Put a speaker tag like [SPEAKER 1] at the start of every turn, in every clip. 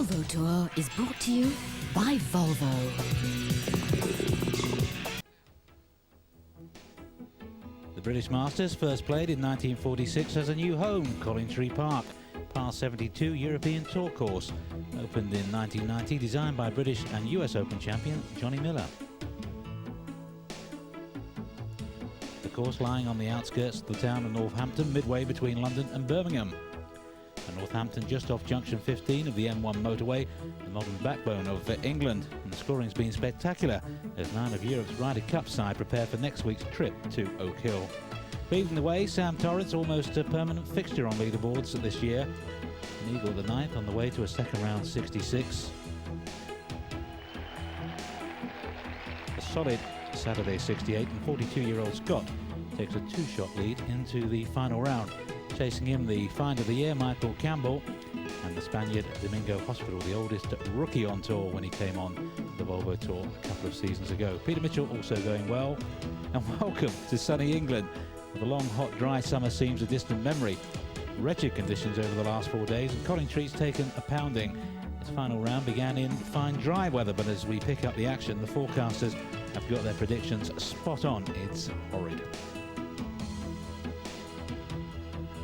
[SPEAKER 1] Volvo Tour is brought to you by Volvo.
[SPEAKER 2] The British Masters, first played in 1946, has a new home, Collingtree Park, par 72 European Tour course. Opened in 1990, designed by British and US Open champion Johnny Miller. The course lying on the outskirts of the town of Northampton, midway between London and Birmingham. And Northampton just off junction 15 of the M1 motorway, the modern backbone of England. And the scoring's been spectacular as 9 of Europe's Ryder Cup side prepare for next week's trip to Oak Hill. Leading the way, Sam Torrence, almost a permanent fixture on leaderboards this year. An eagle at the 9th on the way to a second round 66. A solid Saturday 68, and 42-year-old Scott takes a 2-shot lead into the final round. Chasing him, the find of the year, Michael Campbell, and the Spaniard Domingo Hospital, the oldest rookie on tour when he came on the Volvo Tour a couple of seasons ago. Peter Mitchell also going well. And welcome to sunny England. The long, hot, dry summer seems a distant memory. Wretched conditions over the last 4 days, and Collingtree's taken a pounding. Its final round began in fine, dry weather, but as we pick up the action, the forecasters have got their predictions spot on. It's horrid.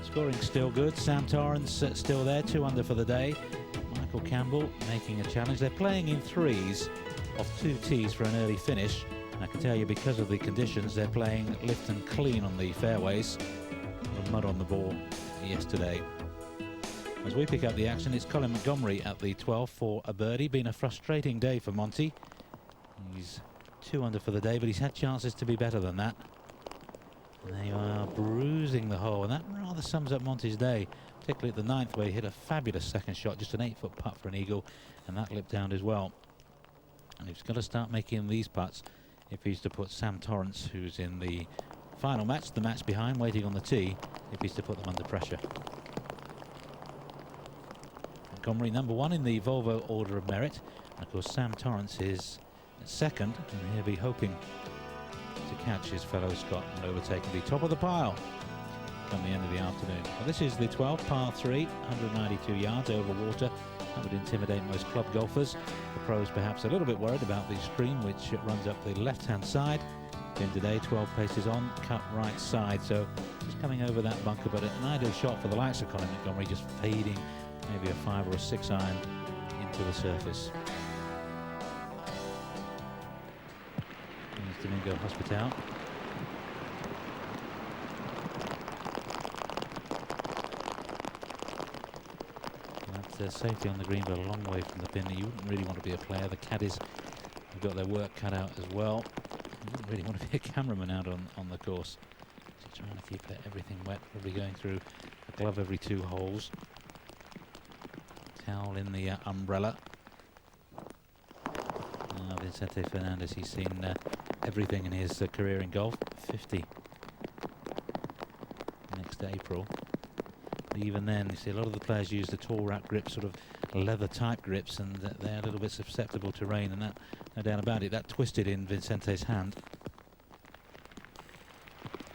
[SPEAKER 2] Scoring still good. Sam Torrence still there, 2 under for the day. Michael Campbell making a challenge. They're playing in threes off 2 tees for an early finish. And I can tell you, because of the conditions, they're playing lift and clean on the fairways. A lot of mud on the ball yesterday. As we pick up the action, it's Colin Montgomery at the 12 for a birdie. Been a frustrating day for Monty. He's 2 under for the day, but he's had chances to be better than that. They are bruising the hole, and that rather sums up Monty's day, particularly at the 9th, where he hit a fabulous second shot, just an 8-foot putt for an eagle, and that lipped down as well. And he's got to start making these putts if he's to put Sam Torrence, who's in the final match, the match behind, waiting on the tee, if he's to put them under pressure. Montgomery number 1 in the Volvo Order of Merit, and of course Sam Torrence is second, and he'll be hoping to catch his fellow Scot and overtake and be top of the pile come the end of the afternoon. Well, this is the 12th, par 3, 192 yards over water. That would intimidate most club golfers. The pros perhaps a little bit worried about the stream, which runs up the left-hand side. Again today, 12 paces on, cut right side, so just coming over that bunker, but an ideal shot for the likes of Colin Montgomery, just fading maybe a 5 or a 6 iron into the surface. Here's Domingo Hospital. That's safety on the green, but a long way from the pin. You wouldn't really want to be a player. The caddies have got their work cut out as well. You wouldn't really want to be a cameraman out on the course. Just trying to keep everything wet, probably going through a glove every 2 holes. Towel in the umbrella. Vicente Fernandez, he's seen everything in his career in golf. 50 next April. But even then, you see a lot of the players use the tall wrap grips, sort of leather type grips, and they're a little bit susceptible to rain, and that, no doubt about it, that twisted in Vicente's hand.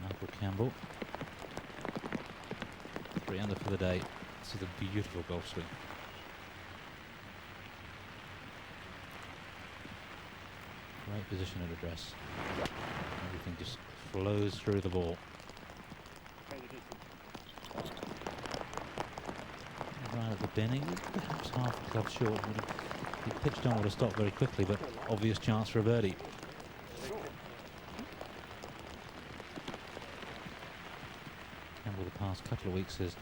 [SPEAKER 2] Michael Campbell, 3 under for the day. This is a beautiful golf swing. Great position at address. Everything just flows through the ball. Right at the bin, he was perhaps half a club short. He pitched on, would have stopped very quickly, but obvious chance for a birdie. Campbell the past couple of weeks has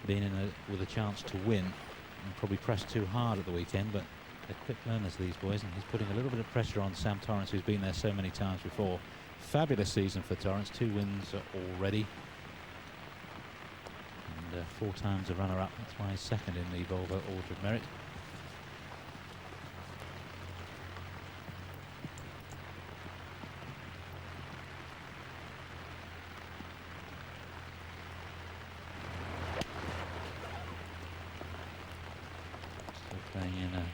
[SPEAKER 2] been in with a chance to win, and probably pressed too hard at the weekend, but they're quick learners, these boys, and he's putting a little bit of pressure on Sam Torrence, who's been there so many times before. Fabulous season for Torrence, 2 wins already, and 4 times a runner-up. That's why he's second in the Volvo Order of Merit. Still playing in a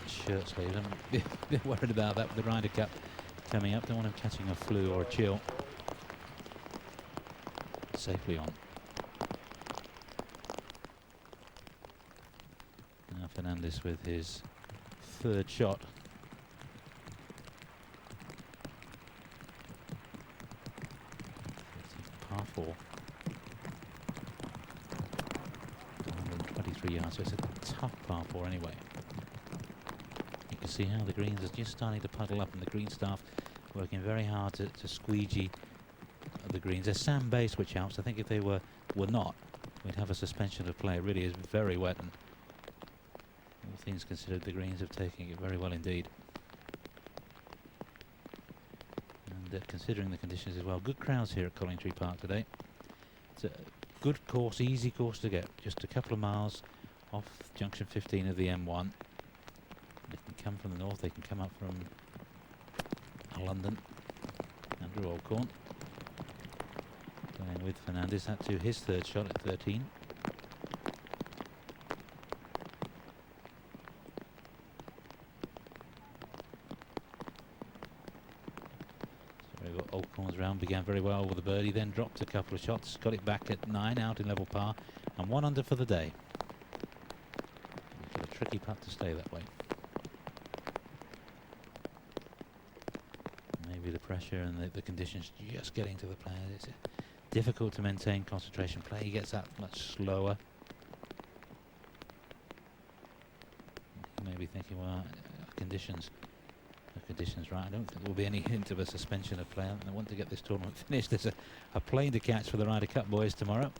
[SPEAKER 2] shirt sleeve. I'm a bit worried about that with the Ryder Cup coming up. Don't want him catching a flu or a chill. Safely on. Now Fernandez with his third shot. Par 4. 123 yards, so it's a tough par 4 anyway. You can see how the greens are just starting to puddle up, and the green staff working very hard to squeegee the greens. They're sand-based, which helps. I think if they were not, we'd have a suspension of play. It really is very wet, and all things considered, the greens have taken it very well indeed. And considering the conditions as well, good crowds here at Collingtree Park today. It's a good course, easy course to get, just a couple of miles off junction 15 of the M1. They can come from the north, they can come up from London. Andrew Alcorn playing with Fernandez, that to his third shot at 13. So we've got Alcorn's round, began very well with a birdie, then dropped a couple of shots, got it back at 9 out in level par, and 1 under for the day. He's got a tricky putt to stay that way. Maybe the pressure and the conditions just getting to the player. It's difficult to maintain concentration. Play gets that much slower. You may be thinking, well, conditions right. I don't think there will be any hint of a suspension of play. I want to get this tournament finished. There's a plane to catch for the Ryder Cup boys tomorrow.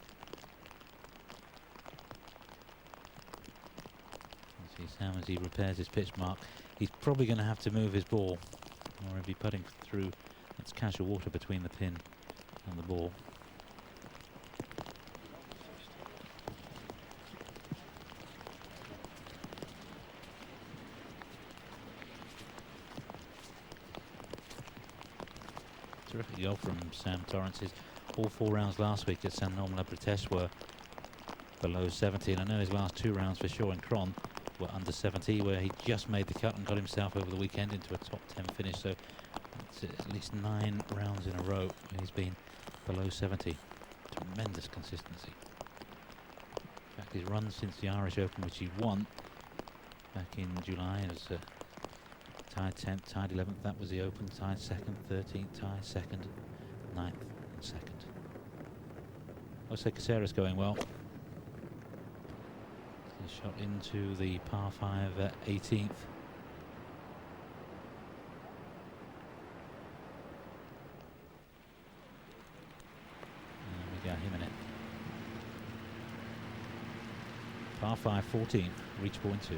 [SPEAKER 2] See Sam as he repairs his pitch mark. He's probably going to have to move his ball, or he'll be putting through. It's casual water between the pin and the ball. Terrific goal from Sam Torrence. All 4 rounds last week at St Norman British were below 70, and I know his last 2 rounds for Shaw and Cron were under 70, where he just made the cut and got himself over the weekend into a top 10 finish. So it's at least 9 rounds in a row where he's been below 70. Tremendous consistency. In fact, his run since the Irish Open, which he won back in July, was tied 10th, tied 11th. That was the Open. Tied 2nd, 13th, tied 2nd, 9th, and 2nd. Looks like Caceres going well. He's shot into the par 5 at 18th. And we got him in it. Par 5, 14th, reach point 2.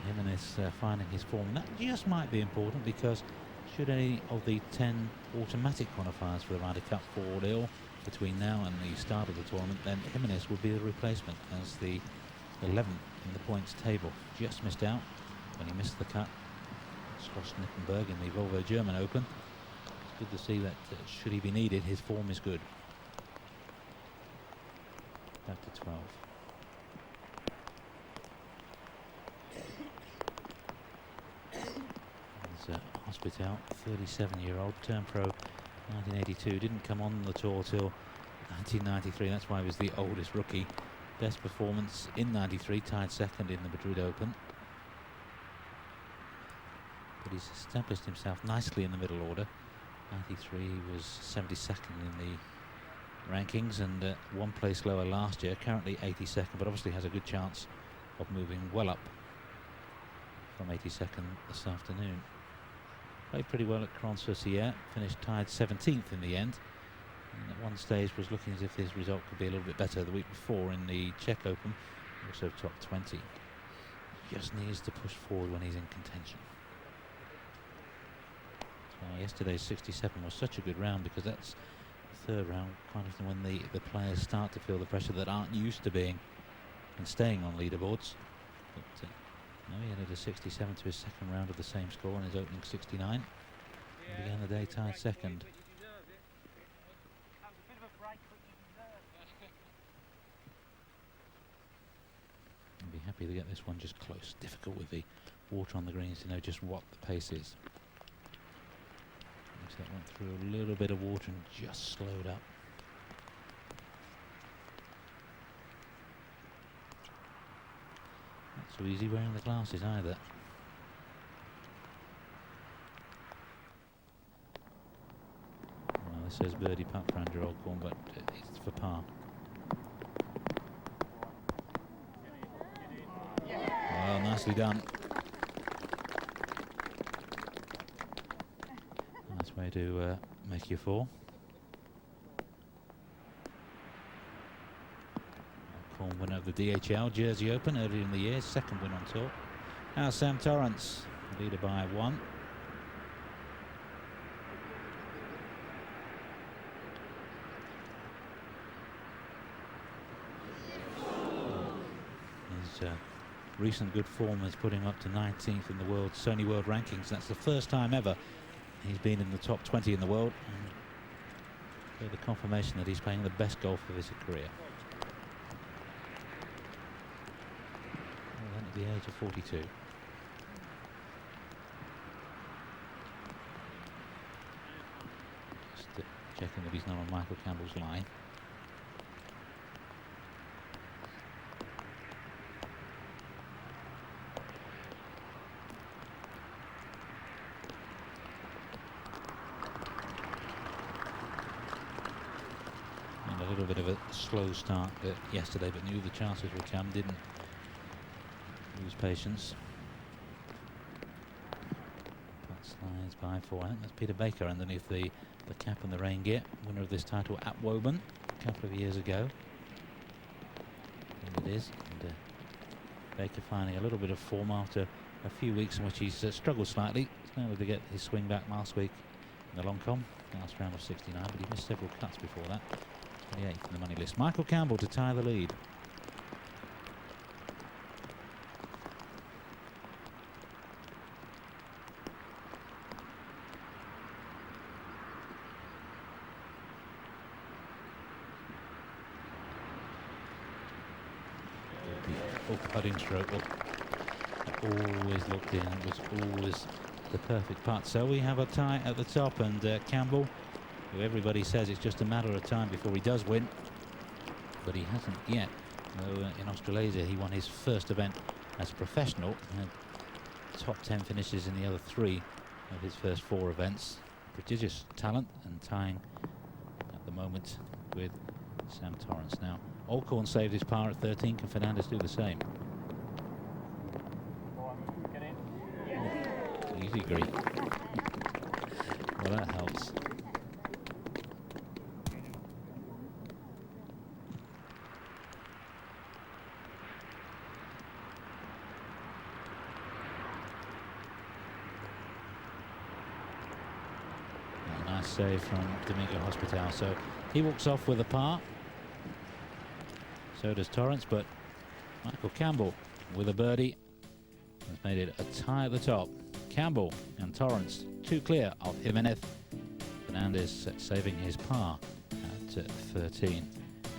[SPEAKER 2] Jimenez finding his form. That just might be important, because should any of the 10 automatic qualifiers for the Ryder Cup fall ill between now and the start of the tournament, then Jimenez will be the replacement as the 11th in the points table. Just missed out when he missed the cut. Schloss-Nippenberg in the Volvo German Open. It's good to see that should he be needed, his form is good. Back to 12. Hospital, 37-year-old, turned pro 1982, didn't come on the tour till 1993, that's why he was the oldest rookie. Best performance in 93, tied 2nd in the Madrid Open. But he's established himself nicely in the middle order. 93 was 72nd in the rankings, and 1 place lower last year, currently 82nd, but obviously has a good chance of moving well up from 82nd this afternoon. Played pretty well at Crans-sur-Sierre, finished tied 17th in the end, and at one stage was looking as if his result could be a little bit better the week before in the Czech Open, also top 20. Just needs to push forward when he's in contention. Yesterday's 67 was such a good round, because that's the 3rd round, kind of when the players start to feel the pressure that aren't used to being and staying on leaderboards. But, no, he added a 67 to his 2nd round of the same score in his opening 69. And began the day tied 2nd. I'd be happy to get this one just close. Difficult with the water on the greens to know just what the pace is. Looks like went through a little bit of water and just slowed up. so easy wearing the glasses either. Well, this says birdie putt for Andrew Alcorn, but it's for par. Well, nicely done. Nice way to make your four. Alcorn winner of the DHL Jersey Open earlier in the year, second win on tour. Now Sam Torrence, leader by 1. His recent good form is putting him up to 19th in the Sony World Rankings. That's the first time ever he's been in the top 20 in the world. And the confirmation that he's playing the best golf of his career. Well, then at the age of 42. Just checking that he's not on Michael Campbell's line. A little bit of a slow start yesterday, but knew the chances would come, didn't lose patience. Putt slides by 4. I think that's Peter Baker underneath the cap and the rain gear, winner of this title at Woburn a couple of years ago. And it is. And Baker finding a little bit of form after a few weeks in which he's struggled slightly. He's been able to get his swing back last week in the long com, last round of 69, but he missed several cuts before that. 28th in the money list. Michael Campbell to tie the lead. The putting stroke always looked in. It was always the perfect putt. So we have a tie at the top, and Campbell, who everybody says it's just a matter of time before he does win, but he hasn't yet. In Australasia he won his first event as a professional, had top 10 finishes in the other 3 of his first 4 events. Prodigious talent, and tying at the moment with Sam Torrence. Now Alcorn saved his par at 13. Can Fernandez do the same? Easy green. Well, that helps. Nice save from Domingo Hospital. So he walks off with a par. So does Torrence, but Michael Campbell with a birdie has made it a tie at the top. Campbell and Torrence 2 clear of Jimenez. Fernandez saving his par at 13.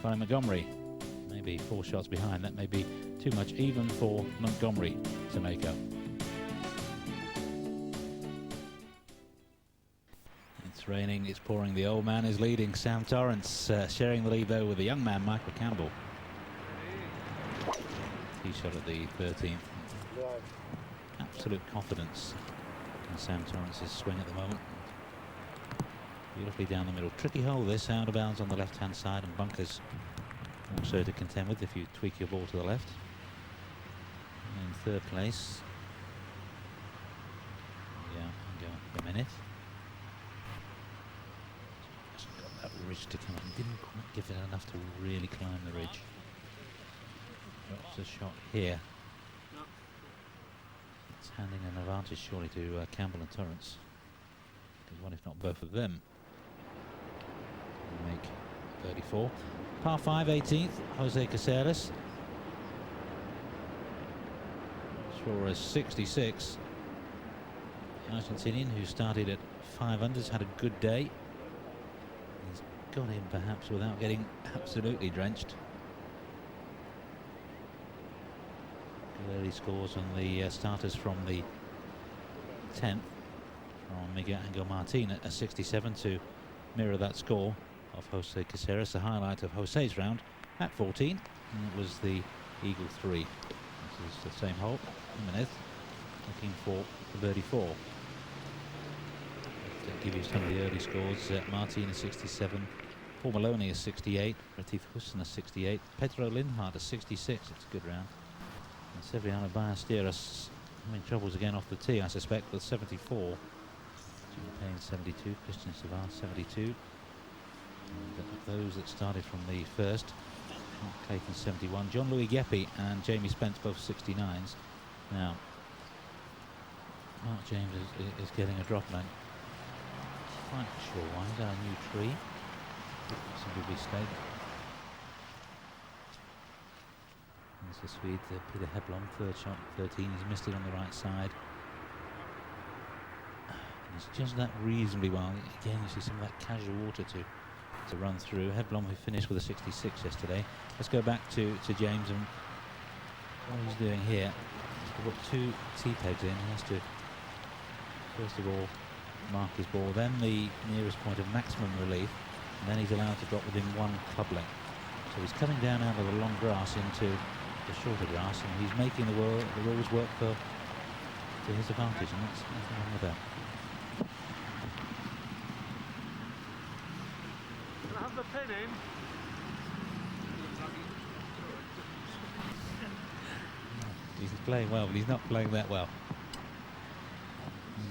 [SPEAKER 2] Colin Montgomery maybe 4 shots behind. That may be too much even for Montgomery to make up. It's raining, it's pouring. The old man is leading. Sam Torrence sharing the lead though with the young man Michael Campbell. He shot at the 13th. Absolute confidence in Sam Torrance's swing at the moment. Beautifully down the middle. Tricky hole this, out of bounds on the left hand side, and bunkers also to contend with if you tweak your ball to the left. And in 3rd place, go a minute. Just got that ridge to come up. Didn't quite give it enough to really climb the ridge. Drops a shot here. It's handing an advantage surely to Campbell and Torrence. One if not both of them will make 34. Par 5, 18th, Jose Caceres. For a 66. The Argentinian, who started at 5 unders, had a good day. He's got in perhaps without getting absolutely drenched. Early scores on the starters from the 10th from Miguel Angel Martin at a 67 to mirror that score of Jose Caceres. The highlight of Jose's round at 14, and it was the Eagle 3. This is the same hole. Jimenez looking for the birdie 4. To give you some of the early scores, Martin is 67, Paul Maloney is 68, Retief Husson is 68, Pedro Lindhart is 66. It's a good round. And Severiano Ballesteros having troubles again off the tee, I suspect, with 74. Champagne 72, Christian Savard 72. And those that started from the first, Mark Clayton 71, John Louis Geppy and Jamie Spence both 69s. Now, Mark James is getting a drop, man. Quite sure why. He's got a new tree. Some good mistake. There's the Swede, Peter Heblom, third shot, 13. He's missed it on the right side. And he's just that reasonably well. Again, you see some of that casual water to run through. Heblom, who finished with a 66 yesterday. Let's go back to James and what he's doing here. He's got 2 tee pegs in. He has to, first of all, mark his ball, then the nearest point of maximum relief, and then he's allowed to drop within 1 club length. So he's coming down out of the long grass into the shorter grass, and he's making the rules work to his advantage, and that's nothing wrong with that.
[SPEAKER 3] Can I have the pin in?
[SPEAKER 2] He's playing well, but he's not playing that well.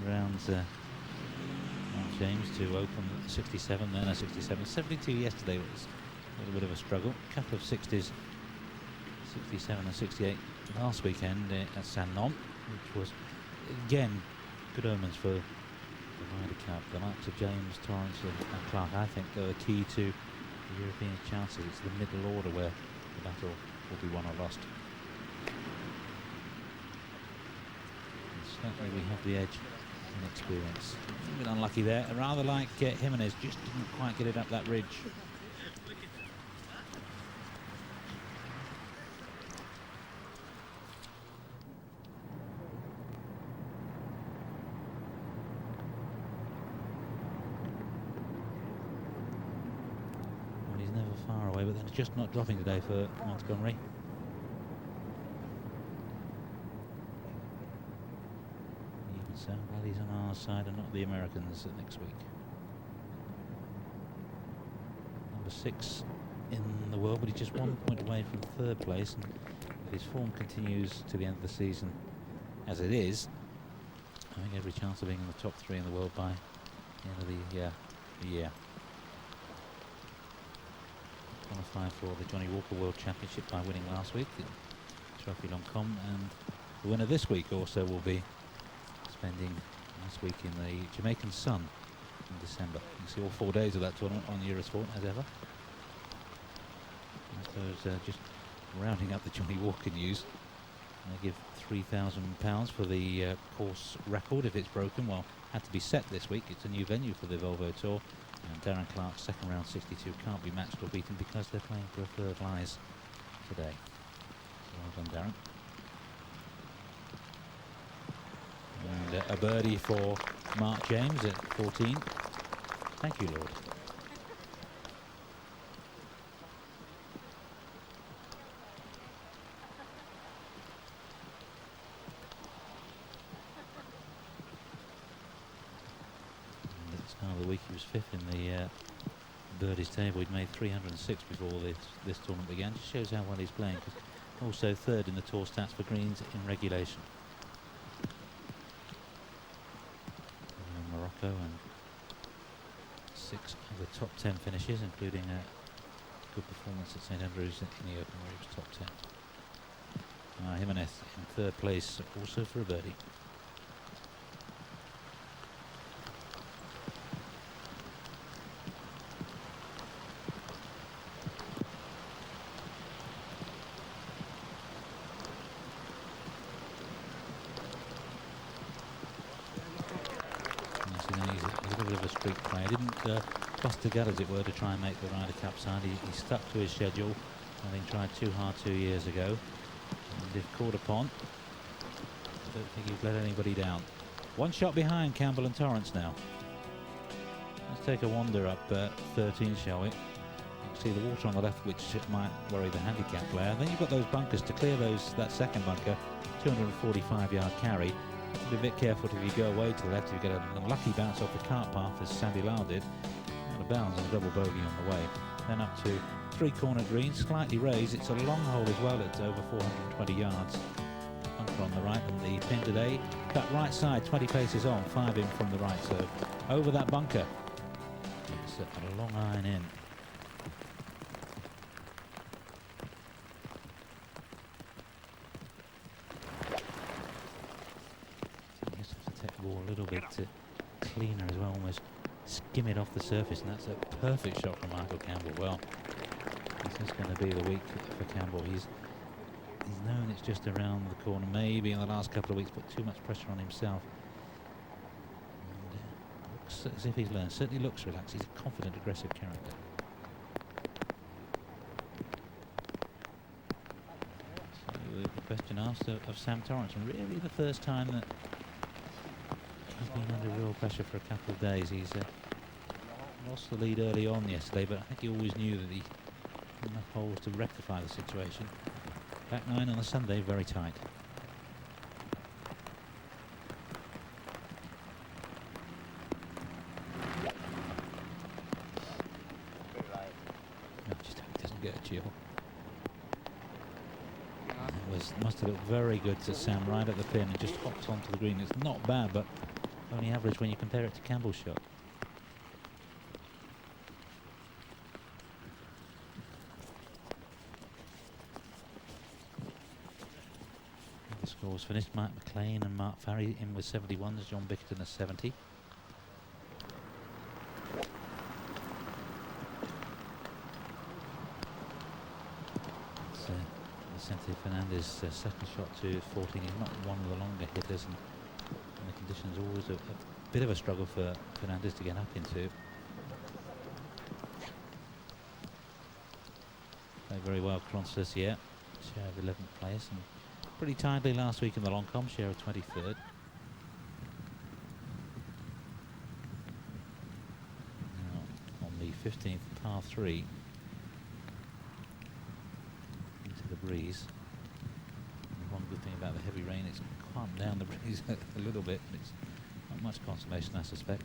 [SPEAKER 2] Rounds Mark James to open 67, then a 67. 72 yesterday was a little bit of a struggle. A couple of 60s, 67 and 68 last weekend at San Non, which was, again, good omens for the Ryder Cup. The likes of James, Torrence and Clark, I think, are the key to the European chances. It's the middle order where the battle will be won or lost. And certainly we have the edge in experience. A little bit unlucky there. Rather like Jimenez, just didn't quite get it up that ridge. Well, he's never far away, but then it's just not dropping today for Montgomery. So glad he's on our side and not the Americans next week. Number 6 in the world, but he's just 1 point away from 3rd place. And if his form continues to the end of the season as it is, I think every chance of being in the top 3 in the world by the end of the year. Qualified for the Johnny Walker World Championship by winning last week at Trophy Longcombe, and the winner this week also will be spending last week in the Jamaican sun in December. You can see all 4 days of that tournament on Eurosport as ever. I suppose just rounding up the Johnny Walker news, they give £3,000 for the course record if it's broken. Well, had to be set this week. It's a new venue for the Volvo Tour, and Darren Clark's second round 62 can't be matched or beaten because they're playing for a 3rd prize today. So well done, Darren. And a birdie for Mark James at 14. Thank you, Lord. And at the start of the week, he was 5th in the birdies table. He'd made 306 before this tournament began. Just shows how well he's playing. Also 3rd in the tour stats for greens in regulation. Morocco, and 6 of the top 10 finishes, including a good performance at St Andrews in the Open where he was top 10. Jimenez in 3rd place, also for a birdie. He's a little bit of a streak player. He didn't bust together, as it were, to try and make the Ryder Cup side. He stuck to his schedule, having tried too hard 2 years ago. And if called upon, I don't think he's let anybody down. 1 shot behind Campbell and Torrence now. Let's take a wander up 13, shall we? see the water on the left, which might worry the handicap player. And then you've got those bunkers to clear that second bunker, 245-yard carry. Have to be a bit careful if you go away to the left. If you get an unlucky bounce off the cart path, as Sandy Lyle did, out of bounds and a double bogey on the way. Then up to 3-corner green, slightly raised. It's a long hole as well. It's over 420 yards. Bunker on the right, and the pin today cut right side, 20 paces on, 5 in from the right. So over that bunker. It's a long iron in. You just have to take the ball a little bit cleaner as well, almost skim it off the surface, and that's a perfect shot from Michael Campbell. Well, this is going to be the week for Campbell. He's known it's just around the corner. Maybe in the last couple of weeks put too much pressure on himself. And looks as if he's learned. Certainly looks relaxed. He's a confident, aggressive character. So the question asked of Sam Torrence, and really the first time that he's been under real pressure for a couple of days. He's lost the lead early on yesterday, but I think he always knew that he had enough holes to rectify the situation. Back 9 on the Sunday, very tight. Just hope he doesn't get a chill. Must have looked very good to Sam right at the pin and just hopped onto the green. It's not bad, but only average when you compare it to Campbell's shot. The scores finished. Mark McLean and Mark Farry in with 71s, John Bickerton a 70. Vicente Fernandez second shot to 14. He's not one of the longer hitters, and the conditions always a bit of a struggle for Fernandez to get up into. Played very well, Cronces here. Share of 11th place, and pretty tidily last week in the long comp, share of 23rd. Now on the 15th par 3. The breeze. And one good thing about the heavy rain, it's calmed down the breeze a little bit, but it's not much consolation, I suspect.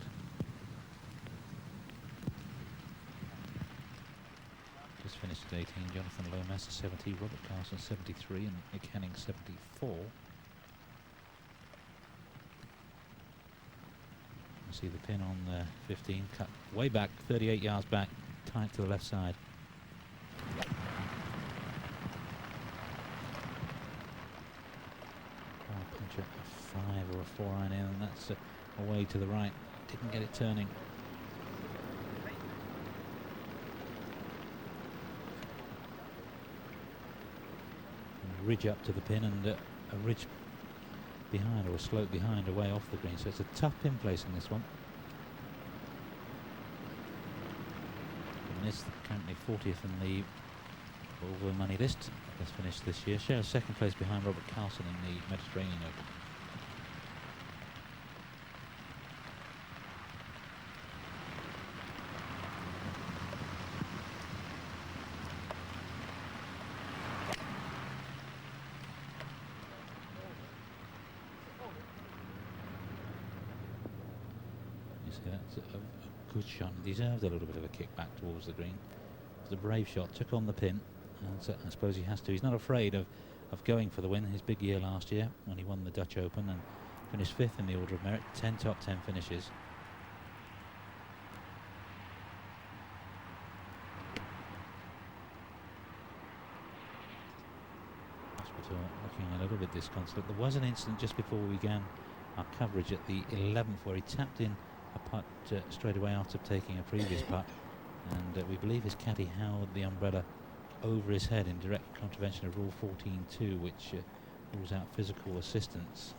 [SPEAKER 2] Just finished at 18, Jonathan Lomas 70, Robert Carson 73, and Nick Henning 74. You see the pin on 15, cut way back, 38 yards back, tight to the left side. A 5 or a 4 iron in, and that's away to the right. Didn't get it turning. And a ridge up to the pin, and a ridge behind, or a slope behind, away off the green. So it's a tough pin place in this one. And it's currently 40th in the Volvo money list. Has finished this year. Shares second place behind Robert Carlson in the Mediterranean Open. You see, that's a good shot. He deserved a little bit of a kick back towards the green. It was a brave shot, took on the pin. And so I suppose he has to. He's not afraid of going for the win. His big year last year when he won the Dutch Open and finished 5th in the order of merit. 10 top 10 finishes. Hospital looking a little bit disconsolate. There was an incident just before we began our coverage at the 11th where he tapped in a putt straight away after taking a previous putt, and we believe his caddy held the umbrella over his head in direct contravention of Rule 14.2, which rules out physical assistance.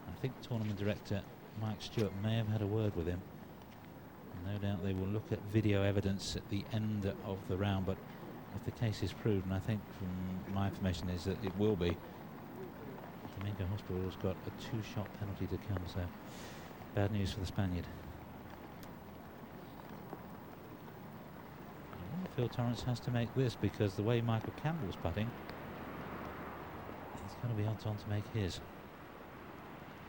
[SPEAKER 2] I think tournament director Mike Stewart may have had a word with him. And no doubt they will look at video evidence at the end of the round, but if the case is proved, and I think from my information is that it will be, Domingo Hospital has got a 2-shot penalty to come, so bad news for the Spaniard. Phil Torrence has to make this, because the way Michael Campbell's putting, he's going to be odds on to make his.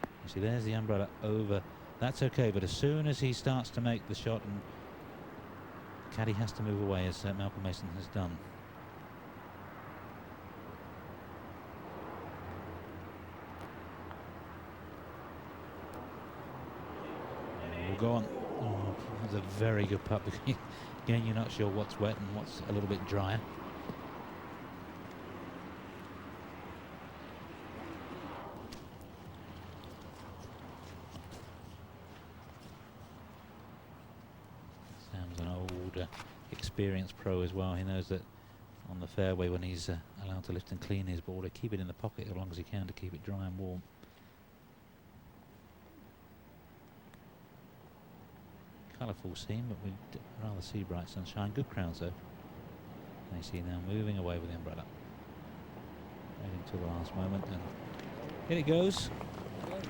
[SPEAKER 2] You see, there's the umbrella over. That's okay, but as soon as he starts to make the shot, and caddy has to move away, as Malcolm Mason has done. We'll go on. Oh, that's a very good putt. Again, you're not sure what's wet and what's a little bit drier. Sam's an old, experienced pro as well. He knows that on the fairway, when he's allowed to lift and clean his ball, to keep it in the pocket as long as he can to keep it dry and warm. Colourful scene, but we'd rather see bright sunshine. Good crowds though. And you see now moving away with the umbrella, waiting till the last moment, and in it goes. Will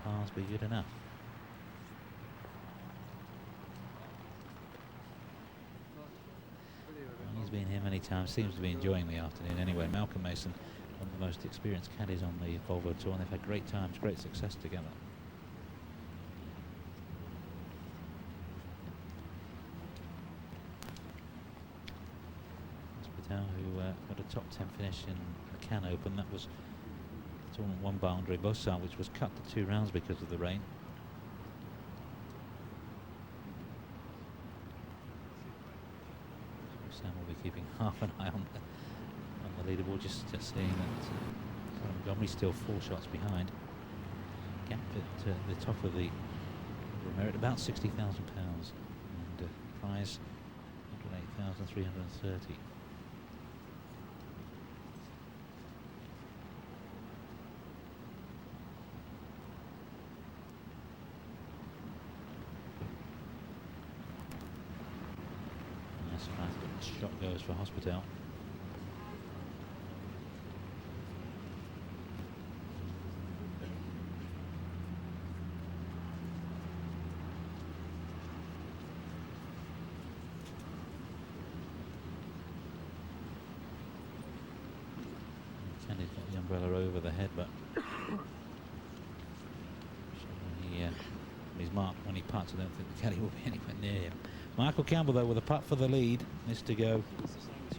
[SPEAKER 2] pars be good enough? Well, he's been here many times, seems to be enjoying the afternoon anyway. Malcolm Mason, one of the most experienced caddies on the Volvo Tour, and they've had great times, great success together. Who got a top 10 finish in the Cannes Open. That was tournament won by Andre Bossart, which was cut to 2 rounds because of the rain. Sam will be keeping half an eye on the leaderboard, just seeing that Montgomery's still 4 shots behind. Gap at the top of the merit, about £60,000, and prize 108,330. Shot goes for Hospital. Candy's got the umbrella over the head, but he's marked when he putts. I don't think the caddy will be anywhere near him. Michael Campbell though with a putt for the lead, is to go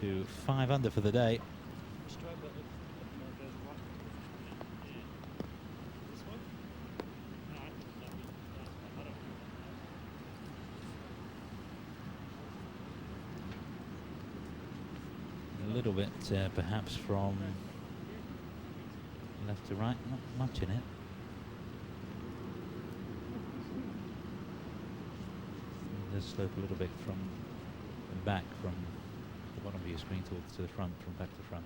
[SPEAKER 2] to 5 under for the day. A little bit perhaps from left to right, not much in it. Slope a little bit from back, from the bottom of your screen to the front, from back to front.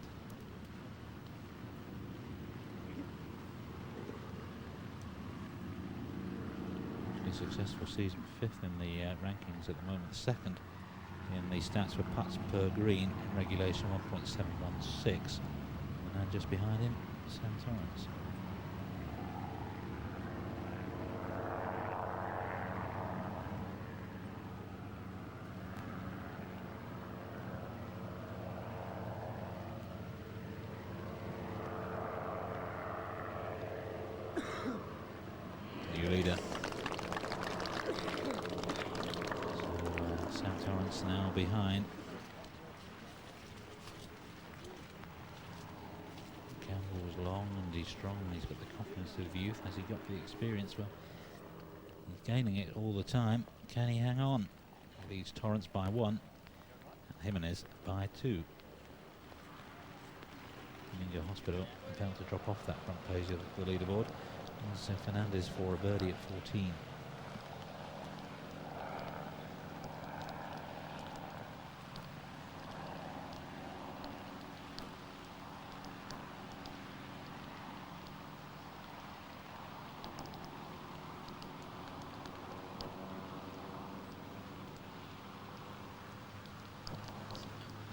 [SPEAKER 2] Actually successful season, 5th in the rankings at the moment, 2nd in the stats for putts per green in regulation, 1.716, and just behind him, Sam Torrence. New leader. So Sam Torrence now behind. Campbell was long and he's strong and he's got the confidence of youth. Has he got the experience? Well, he's gaining it all the time. Can he hang on? He leads Torrence by 1, and Jimenez by 2. Domingo Hospital about to drop off that front page of the leaderboard. And Fernandez for a birdie at 14.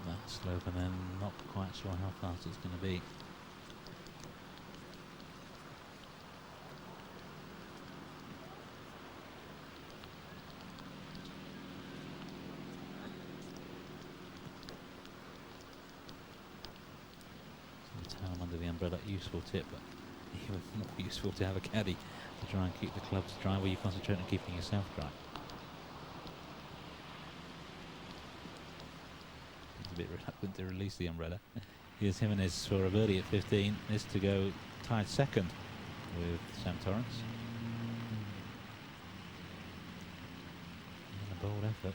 [SPEAKER 2] That slope, and then not quite sure how fast it's going to be. under the umbrella. Useful tip, but even more useful to have a caddy to try and keep the clubs dry while you concentrate on keeping yourself dry. He's a bit reluctant to release the umbrella. Here's Jimenez for a birdie at 15. This to go tied second with Sam Torrence. And a bold effort.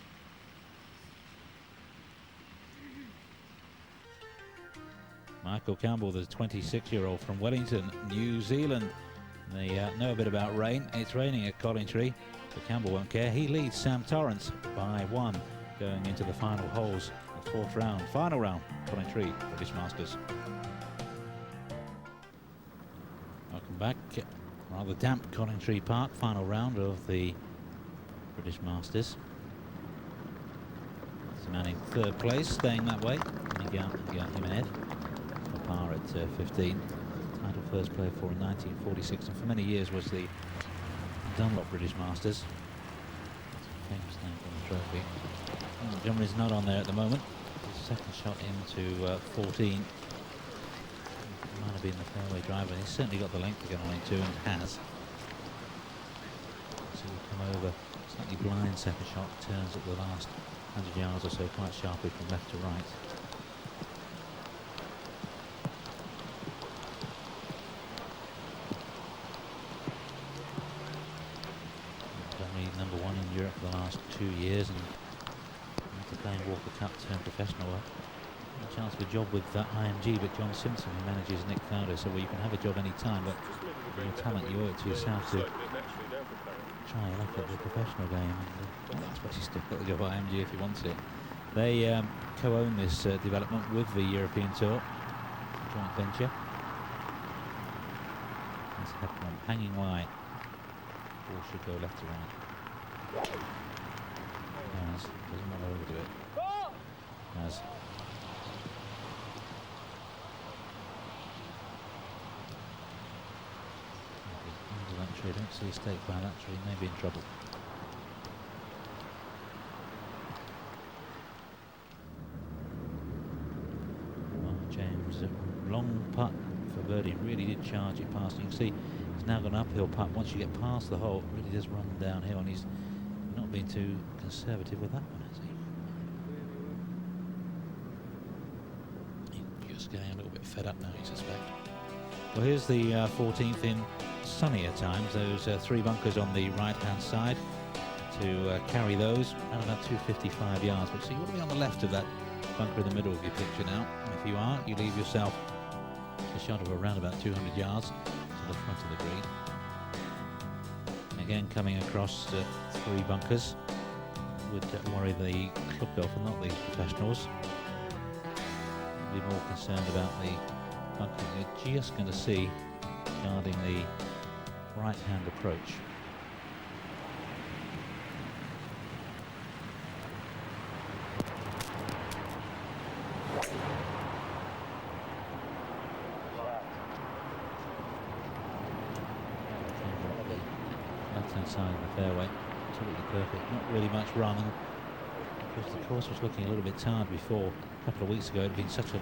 [SPEAKER 2] Michael Campbell, the 26-year-old from Wellington, New Zealand. They know a bit about rain. It's raining at Collingtree, but Campbell won't care. He leads Sam Torrence by 1 going into the final holes, the 4th round, final round, Collingtree British Masters. Welcome back. Rather damp Collingtree Park, final round of the British Masters. It's a man in 3rd place, staying that way. Miguel Jimenez. Par at 15. Title first player for in 1946, and for many years was the Dunlop British Masters. Famous name on the trophy. Montgomery's not on there at the moment. His second shot into 14. Might have been the fairway driver, and he's certainly got the length to get on into, and has. So we come over, slightly blind second shot, turns at the last 100 yards or so, quite sharply from left to right. Number 1 in Europe for the last 2 years, and after playing Walker Cup turned professional, a chance for a job with IMG, but John Simpson, who manages Nick Faldo, so well, you can have a job any time, but with your talent you owe it to yourself to try your luck at the professional game. And I suppose he's still got the job at IMG if he wants it. They co-own this development with the European Tour, joint venture. That's Hepburn hanging wide. Ball should go left to right. As doesn't want to overdo it. As under that tree, don't see a stake by that tree, may be in trouble. Well, James, long putt for birdie, really did charge it past. You can see he's now got an uphill putt. Once you get past the hole, it really does run downhill, and he's not been too conservative with that one, has he? He's just getting a little bit fed up now, I suspect. Well, here's the 14th in sunnier times. Those 3 bunkers on the right-hand side to carry those around about 255 yards. But so you want to be on the left of that bunker in the middle of your picture now. If you are, you leave yourself a shot of around about 200 yards to the front of the green. Again, coming across 3 bunkers would worry the club golfer, not the professionals. Be more concerned about the bunker you're just going to see guarding the right-hand approach. Left-hand side of the fairway, absolutely perfect. Not really much run, and because the course was looking a little bit tired before. A couple of weeks ago, it had been such a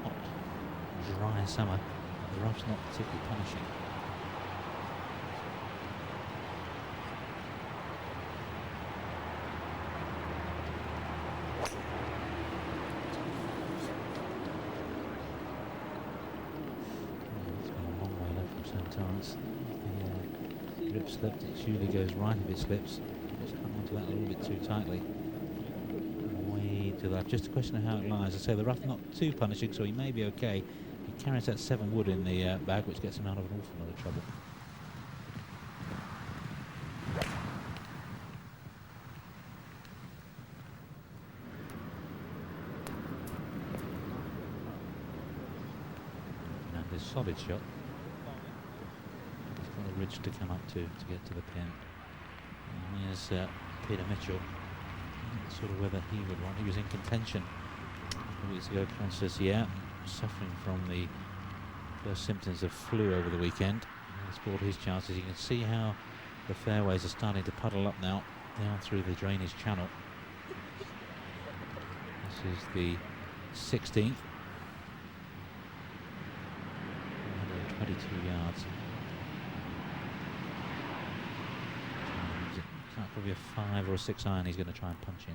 [SPEAKER 2] hot, dry summer. The rough's not particularly punishing. It's been a long way left from St. Torrence. The grip slipped. It usually goes right if it slips. Just hung onto that a little bit too tightly. Way to the left. Just a question of how it lies. I say the rough not too punishing, so he may be okay. He carries that 7 wood in the bag, which gets him out of an awful lot of trouble. And his solid shot. He's got a ridge to come up to get to the pin. And here's Peter Mitchell. Sort of whether he would want. He was in contention a couple of weeks ago. Francis, yeah, suffering from the first symptoms of flu over the weekend. He's brought his chances. You can see how the fairways are starting to puddle up now down through the drainage channel. This is the 16th. 32 yards. And probably a 5 or a 6 iron he's going to try and punch in.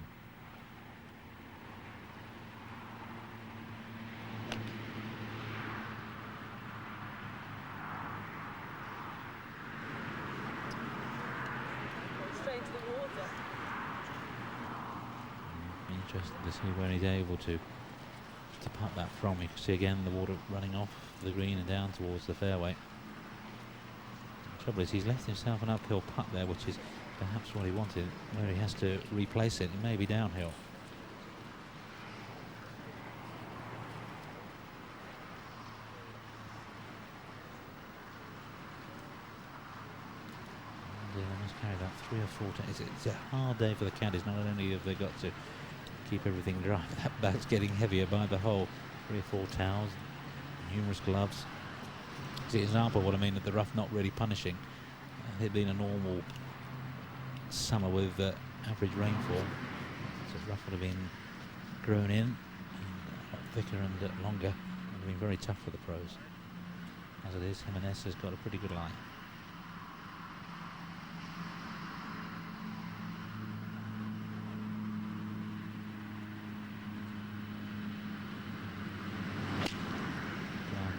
[SPEAKER 2] Interesting to see where he's able to putt that from. You can see again the water running off the green and down towards the fairway. The trouble is he's left himself an uphill putt there, which is perhaps what he wanted, where he has to replace it. It may be downhill. And they must carry that 3 or 4 times. It's a hard day for the caddies. Not only have they got to keep everything dry, that bag's getting heavier by the hole. 3 or 4 towels, numerous gloves. See, example what I mean, that the rough not really punishing. It had been a normal summer with average rainfall, so the rough would have been grown in and a lot thicker and longer. It would have been very tough for the pros. As it is, Jimenez has got a pretty good lie.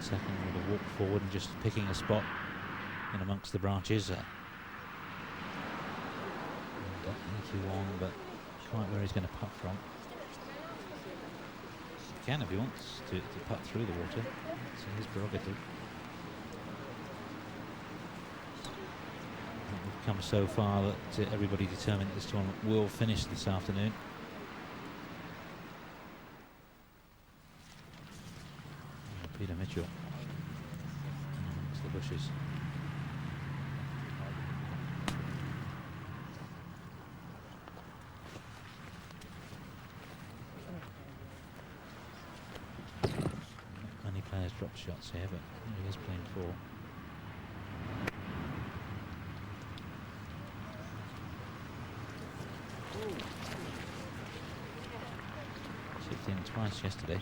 [SPEAKER 2] Second with a walk forward and just picking a spot in amongst the branches. Not too long, but quite where he's going to putt from. He can if he wants to putt through the water. It's his prerogative. We've come so far that everybody determined that this tournament will finish this afternoon. Peter Mitchell amongst the bushes. Many players drop shots here, but he is playing 4. Chipped in twice yesterday.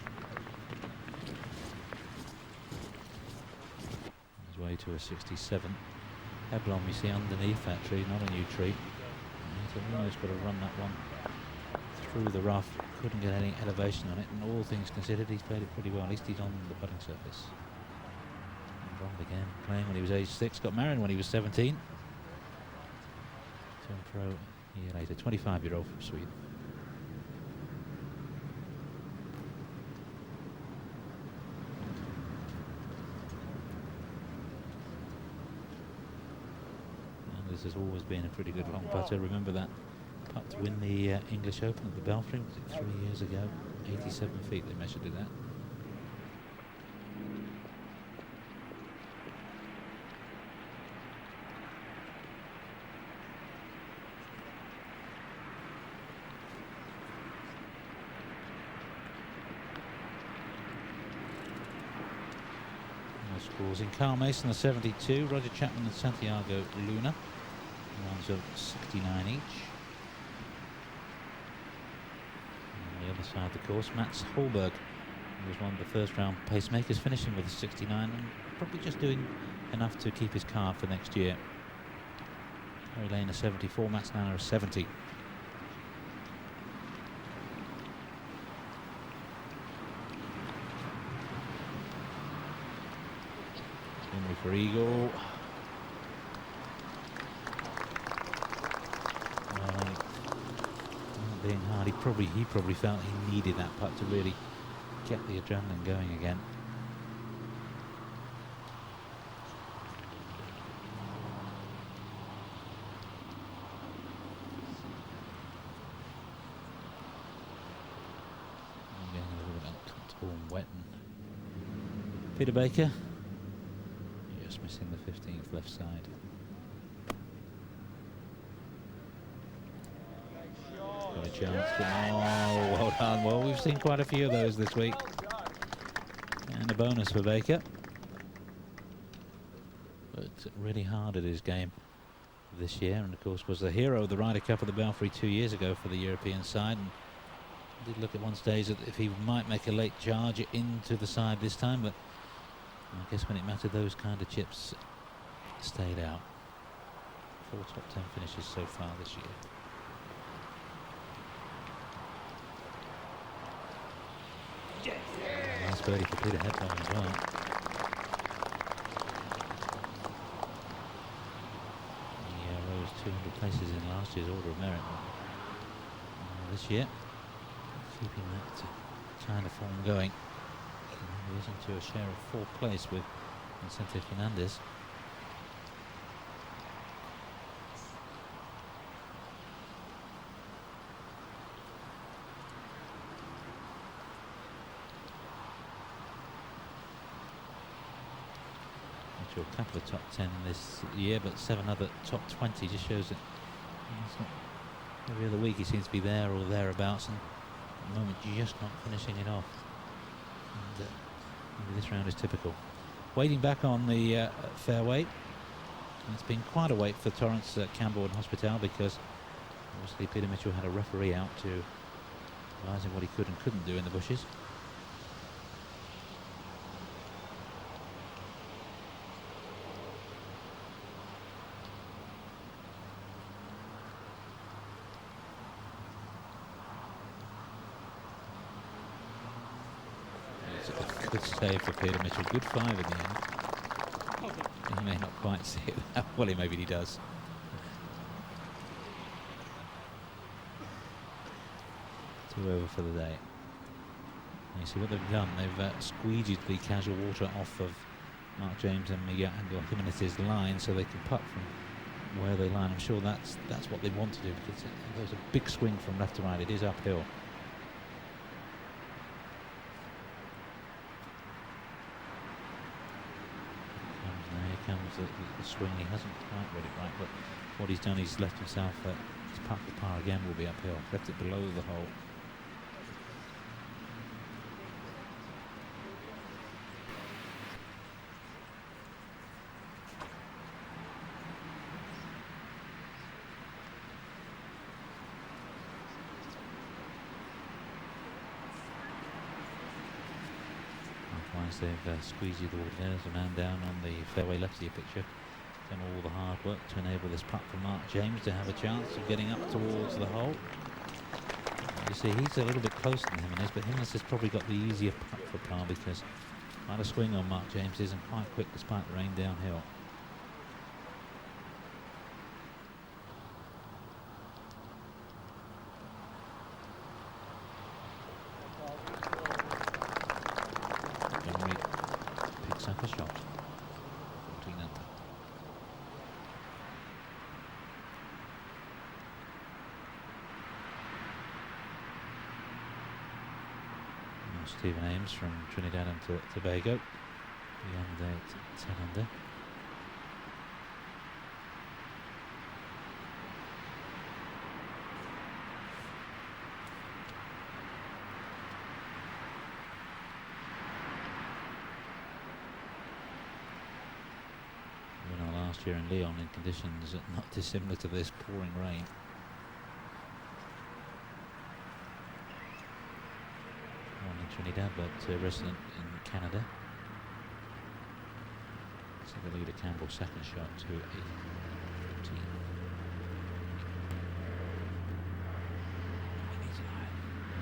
[SPEAKER 2] Way to a 67. Heblon, you see underneath that tree, not a new tree. He's almost got to run that one through the rough. Couldn't get any elevation on it, and all things considered, he's played it pretty well. At least he's on the putting surface. And Ron began playing when he was age 6, got married when he was 17. Turned pro a year later, 25-year-old from Sweden. Has always been a pretty good long putter. Remember that putt to win the English Open at the Belfry, was it 3 years ago? 87 feet they measured it at. No scores in. Carl Mason, the 72, Roger Chapman and Santiago Luna. Rounds of 69 each. On the other side of the course, Mats Holberg was one of the first round pacemakers, finishing with a 69 and probably just doing enough to keep his card for next year. Harry Lane a 74, Mats Nana a 70. Henry for eagle. Being hard, he probably felt he needed that putt to really get the adrenaline going again. I'm getting a little bit uncomfortable and wet. And Peter Baker just missing the 15th left side. Got a chance, but oh, well done. Well, we've seen quite a few of those this week. And a bonus for Baker. But really hard at his game this year, and of course was the hero of the Ryder Cup at the Belfry 2 years ago for the European side. And did look at one stage that if he might make a late charge into the side this time, but I guess when it mattered, those kind of chips stayed out. 4 top 10 finishes so far this year. Nice birdie for Peter Hepburn as well. He rose 200 places in last year's Order of Merit. This year, keeping that kind of form going. He is into a share of 4th place with Vicente Fernandez. A couple of top 10 this year, but 7 other top 20 just shows that every other week he seems to be there or thereabouts, and at the moment just not finishing it off. And maybe this round is typical. Waiting back on the fairway. It's been quite a wait for Torrence, Campbell and Hospital, because obviously Peter Mitchell had a referee out to advise him what he could and couldn't do in the bushes. Good save for Peter Mitchell. Good 5 in the end. He may not quite see it that well. Maybe he does. 2 over for the day. And you see what they've done. They've squeegeed the casual water off of Mark James and Miguel Angel Jimenez's line, so they can putt from where they line. I'm sure that's what they want to do, because there's a big swing from left to right. It is uphill. The swing, he hasn't quite read it right, but what he's done, he's left himself his putt for par again will be uphill. Left it below the hole. They've squeezed the water. There's a man down on the fairway left of your picture. Done all the hard work to enable this putt for Mark James to have a chance of getting up towards the hole. You see, he's a little bit closer than Jimenez, but Jimenez has probably got the easier putt for par, because quite a swing on Mark James isn't quite quick despite the rain downhill. A shot. 14 under. Now Stephen Ames from Trinidad and Tobago. Beyond 10 under. Last year in Leon in conditions not dissimilar to this, pouring rain. Born in Trinidad but resident in Canada. So the leader Campbell's second shot to 14.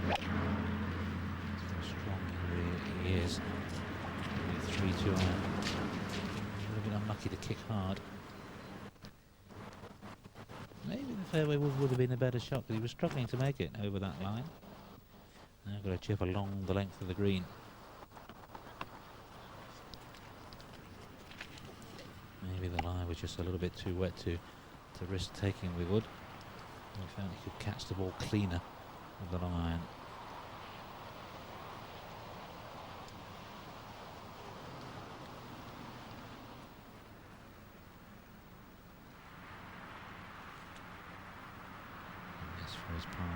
[SPEAKER 2] How strong he is. 3-2 iron. Unlucky to kick hard. Maybe the fairway would have been a better shot, because he was struggling to make it over that line. Now got to chip along the length of the green. Maybe the lie was just a little bit too wet to risk taking with wood. He found he could catch the ball cleaner with the long iron. For his par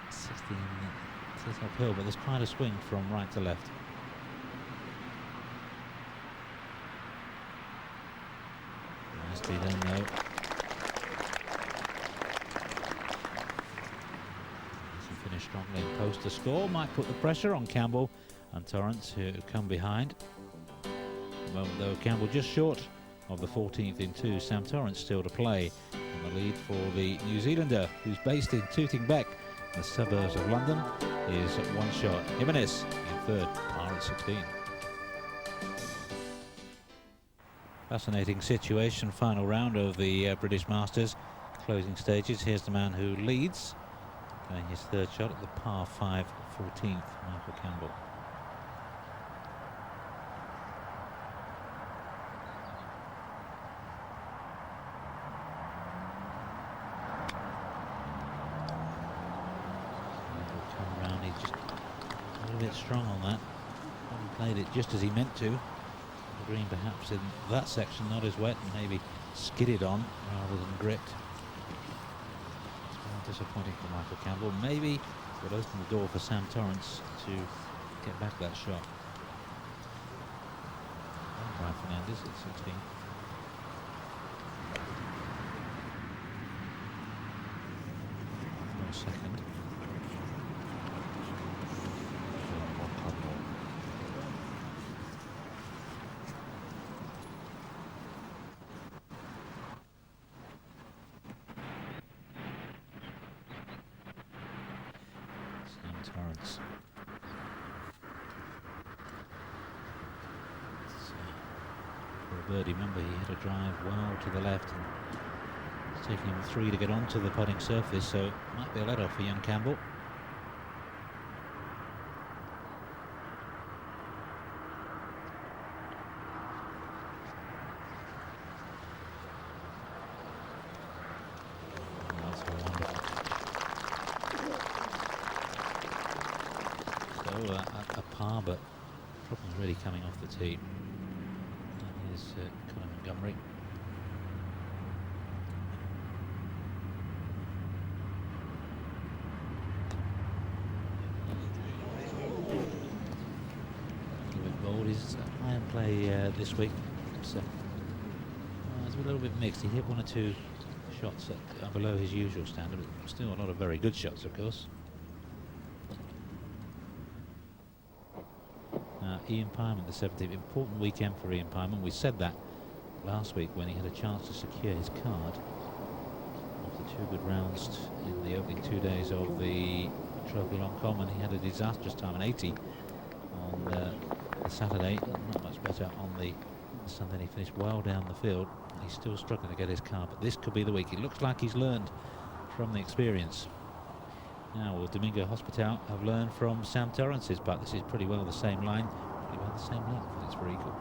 [SPEAKER 2] at 16, it's uphill, but there's quite a swing from right to left. Nicely done though. Doesn't finish strongly and post to score. Might put the pressure on Campbell and Torrence, who come behind. the moment, though. Campbell just short of the 14th in 2. Sam Torrence still to play. And the lead for the New Zealander, who's based in Tooting Bec, the suburbs of London, is 1 shot. Jimenez in 3rd, par at 16. Fascinating situation, final round of the British Masters. Closing stages. Here's the man who leads, going his 3rd shot at the par 5 14th, Michael Campbell. Come around, he's just a little bit strong on that. He played it just as he meant to. The green perhaps in that section not as wet, and maybe skidded on rather than gripped. Disappointing for Michael Campbell. Maybe would open the door for Sam Torrence to get back that shot. And Brian Fernandez at 16. For a second. Torrence. For a birdie, remember he hit a drive well to the left, and it's taking him 3 to get onto the putting surface, so it might be a let-off for young Campbell. A par, but problems really coming off the tee. And here's Colin Montgomery. A little bit bold. He's iron play this week. So, it's a little bit mixed. He hit 1 or 2 shots that are below his usual standard, but still a lot of very good shots, of course. Ian Pyman, the 17th, important weekend for Ian Pyman. We said that last week when he had a chance to secure his card after 2 good rounds in the opening 2 days of the Trophy Long Common. He had a disastrous time, an 80 on the Saturday, not much better on the Sunday. He finished well down the field. He's still struggling to get his card, but this could be the week. It looks like he's learned from the experience. Now, will Domingo Hospital have learned from Sam Torrance's putt? This is pretty well the same line, pretty well the same length, but it's very equal.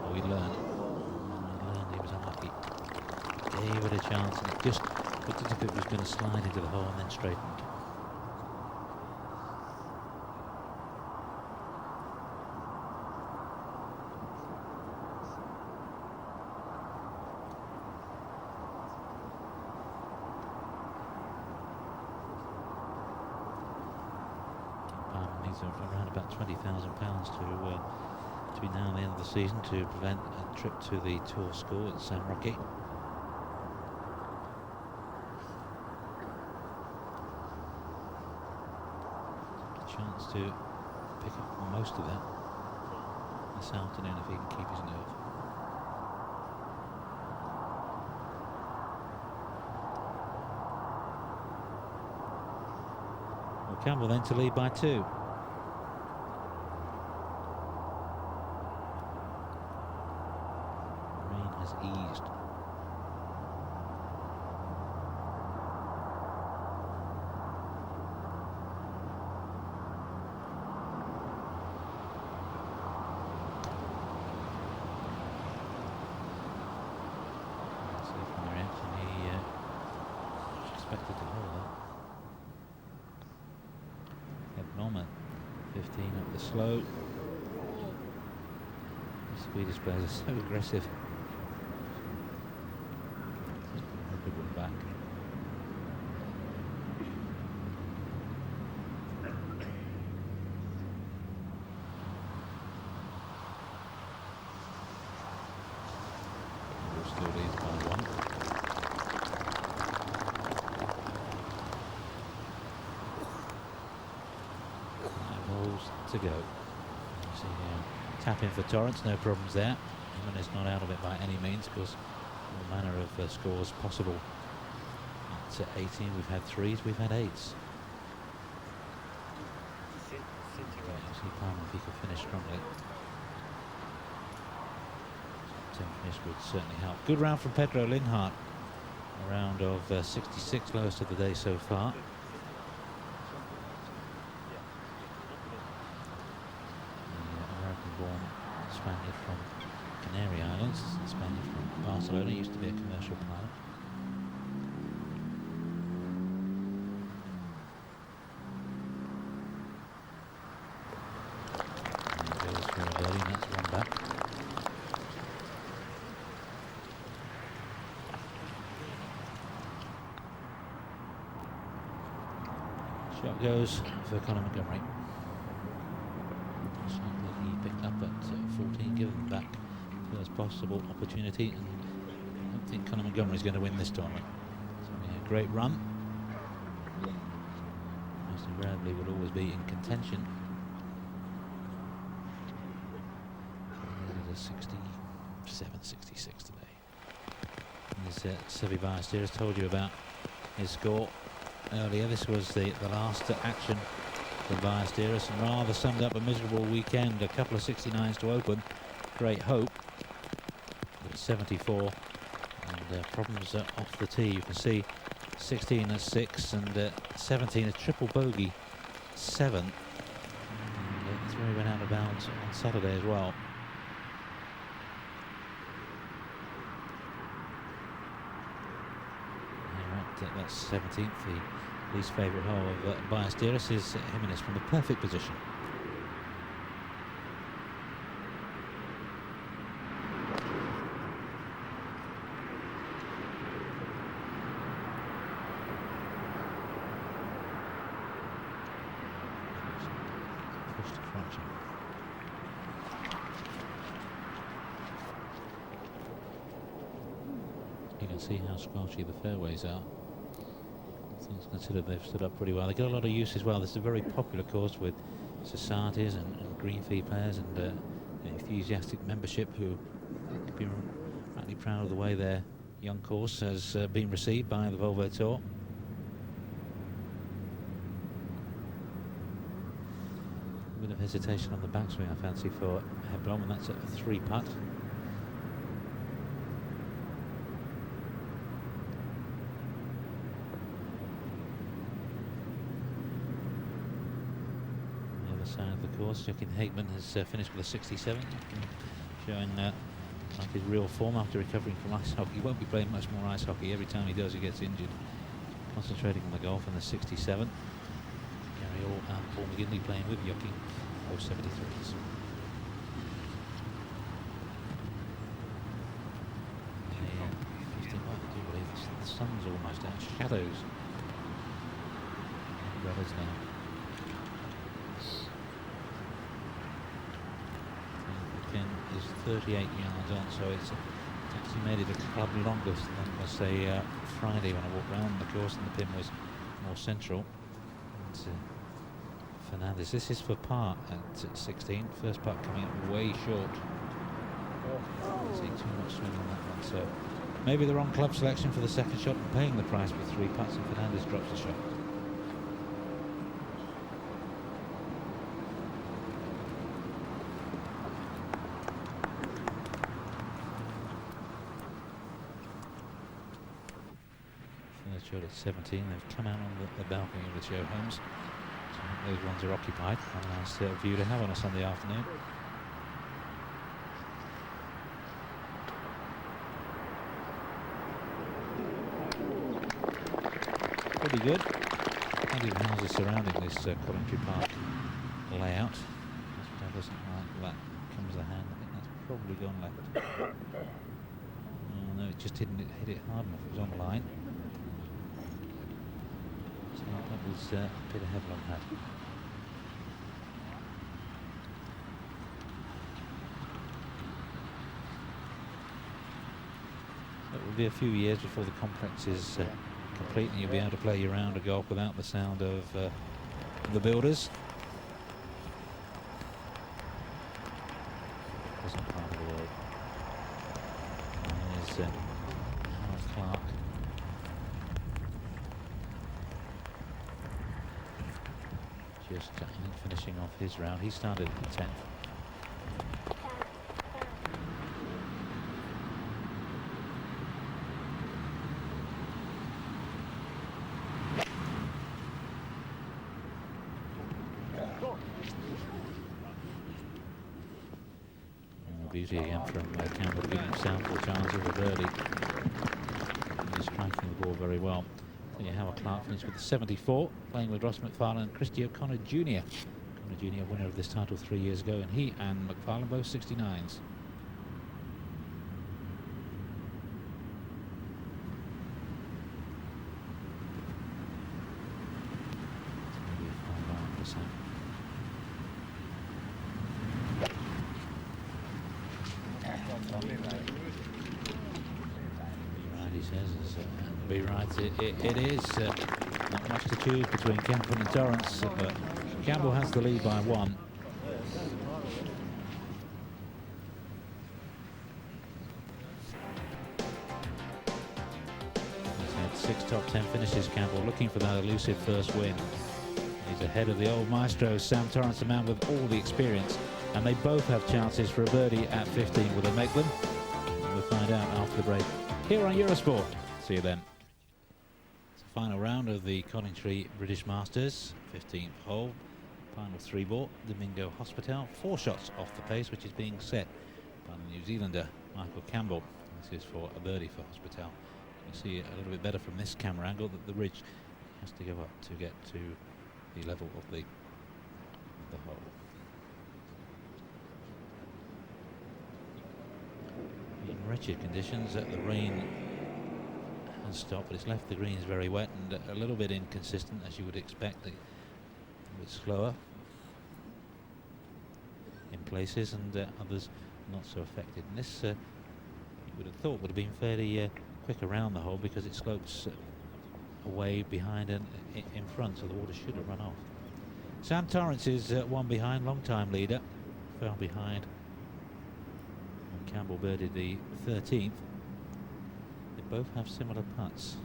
[SPEAKER 2] Oh, he learned. He was unlucky. Gave it a chance, and it just looked as if it was going to slide into the hole and then straightened. Around about £20,000 to be now at the end of the season to prevent a trip to the Tour School at San Roque. A chance to pick up most of that this afternoon if he can keep his nerve. Well, Campbell then to lead by 2. Eased. So from the reaction, he expected to hold that. Norman, 15 up the slope. The Swedish players are so aggressive. Good one back. Still leads by 1. That hole's to go. See, tap in for Torrence, no problems there. Jimenez not out of it by any means, because all manner of scores possible. At 18, we've had 3s, we've had 8s. See Palmer if he could finish strongly. 10 finish would certainly help. Good round from Pedro Linhart. A round of 66, lowest of the day so far. The American-born Spaniard from Canary Islands, Spaniard from Barcelona, used to be a commercial pilot. And goes for a birdie, and that's one back. Shot goes for Conor Montgomery. Shot that he picked up at 14, given back first possible opportunity, and I don't think Conor Montgomery is going to win this tournament. So a great run. Most invariably will always be in contention. There's a 67, 66 today. And as Seve Ballesteros told you about his score earlier, this was the last action for Ballesteros, and rather summed up a miserable weekend. A couple of 69s to open. Great hope. But 74 and problems off the tee. You can see 16 at 6 and 17 a triple bogey 7. And 3 went out of bounds on Saturday as well. That's 17th, the least favourite hole of Ballesteros is Jimenez from the perfect position. Push to fraction. You can see how squelchy the fairways are. Things considered, they've stood up pretty well. They get a lot of use as well. This is a very popular course with societies and green fee players and enthusiastic membership who could be rightly proud of the way their young course has been received by the Volvo Tour. A bit of hesitation on the backswing, I fancy, for Hebblom, and that's a 3-putt. Side of the course, Joaquin Hageman has finished with a 67, showing like his real form after recovering from ice hockey. He won't be playing much more ice hockey. Every time he does, he gets injured. Concentrating on the golf in the 67. Gary Orr and Paul McGinley playing with Joaquin, both 73s. Interesting. I do believe the sun's almost out. Shadows. Brothers now. Is 38 yards on, so it's actually made it a club longest than, let's say, Friday when I walked around the course and the pin was more central. And, Fernandez, this is for par at 16. First putt coming up way short. I see too much swing on that one, so maybe the wrong club selection for the second shot and paying the price with 3 putts, and Fernandez drops the shot. Shot at 17. They've come out on the balcony of the show homes. So those ones are occupied. A nice view to have on a Sunday afternoon. Pretty good. Plenty of houses surrounding this Collingtree Park layout. That doesn't like that comes the hand. I think that's probably gone left. Oh no, it just didn't hit it hard enough. It was on the line. That was Peter Hebblom had. It will be a few years before the complex is complete and you'll be able to play your round of golf without the sound of the builders. just finishing off his round. He started at the 10th. Beauty again from Campbell, giving himself a chance of a birdie. He's striking the ball very well. Then you have a Clark finished with 74, playing with Ross McFarlane and Christy O'Connor Jr. O'Connor Jr., winner of this title 3 years ago, and he and McFarlane both 69s. He says, be right, it is not much to choose between Campbell and Torrence, but Campbell has the lead by 1. He's had 6 top 10 finishes, Campbell, looking for that elusive first win. He's ahead of the old maestro, Sam Torrence, a man with all the experience, and they both have chances for a birdie at 15. Will they make them? We'll find out after the break here on Eurosport. See you then. It's the final round of the Collingtree British Masters, 15th hole, final 3-ball, Domingo Hospital, 4 shots off the pace, which is being set by the New Zealander Michael Campbell. This is for a birdie for Hospital. You can see a little bit better from this camera angle that the ridge has to go up to get to the level of the hole. In wretched conditions, the rain has stopped, but it's left the greens very wet and a little bit inconsistent, as you would expect. A bit slower in places, and others not so affected. And this you would have thought would have been fairly quick around the hole, because it slopes away behind and in front, so the water should have run off. Sam Torrence is 1 behind, long-time leader, fell behind. Campbell birdied the 13th. They both have similar putts,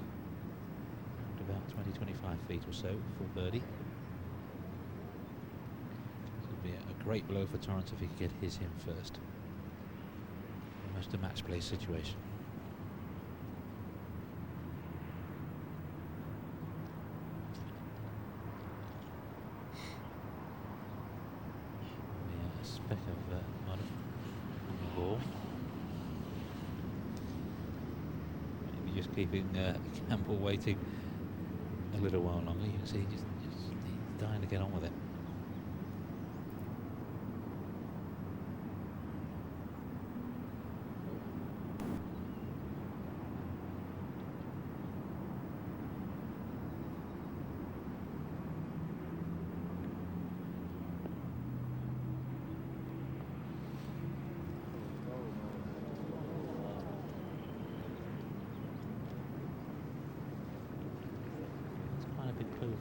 [SPEAKER 2] about 20-25 feet or so for birdie. It would be a great blow for Torrence if he could get his in first. Almost a match play situation. A speck of mud on the ball. Maybe just keeping Campbell waiting a little while longer. You can see he's dying to get on with it.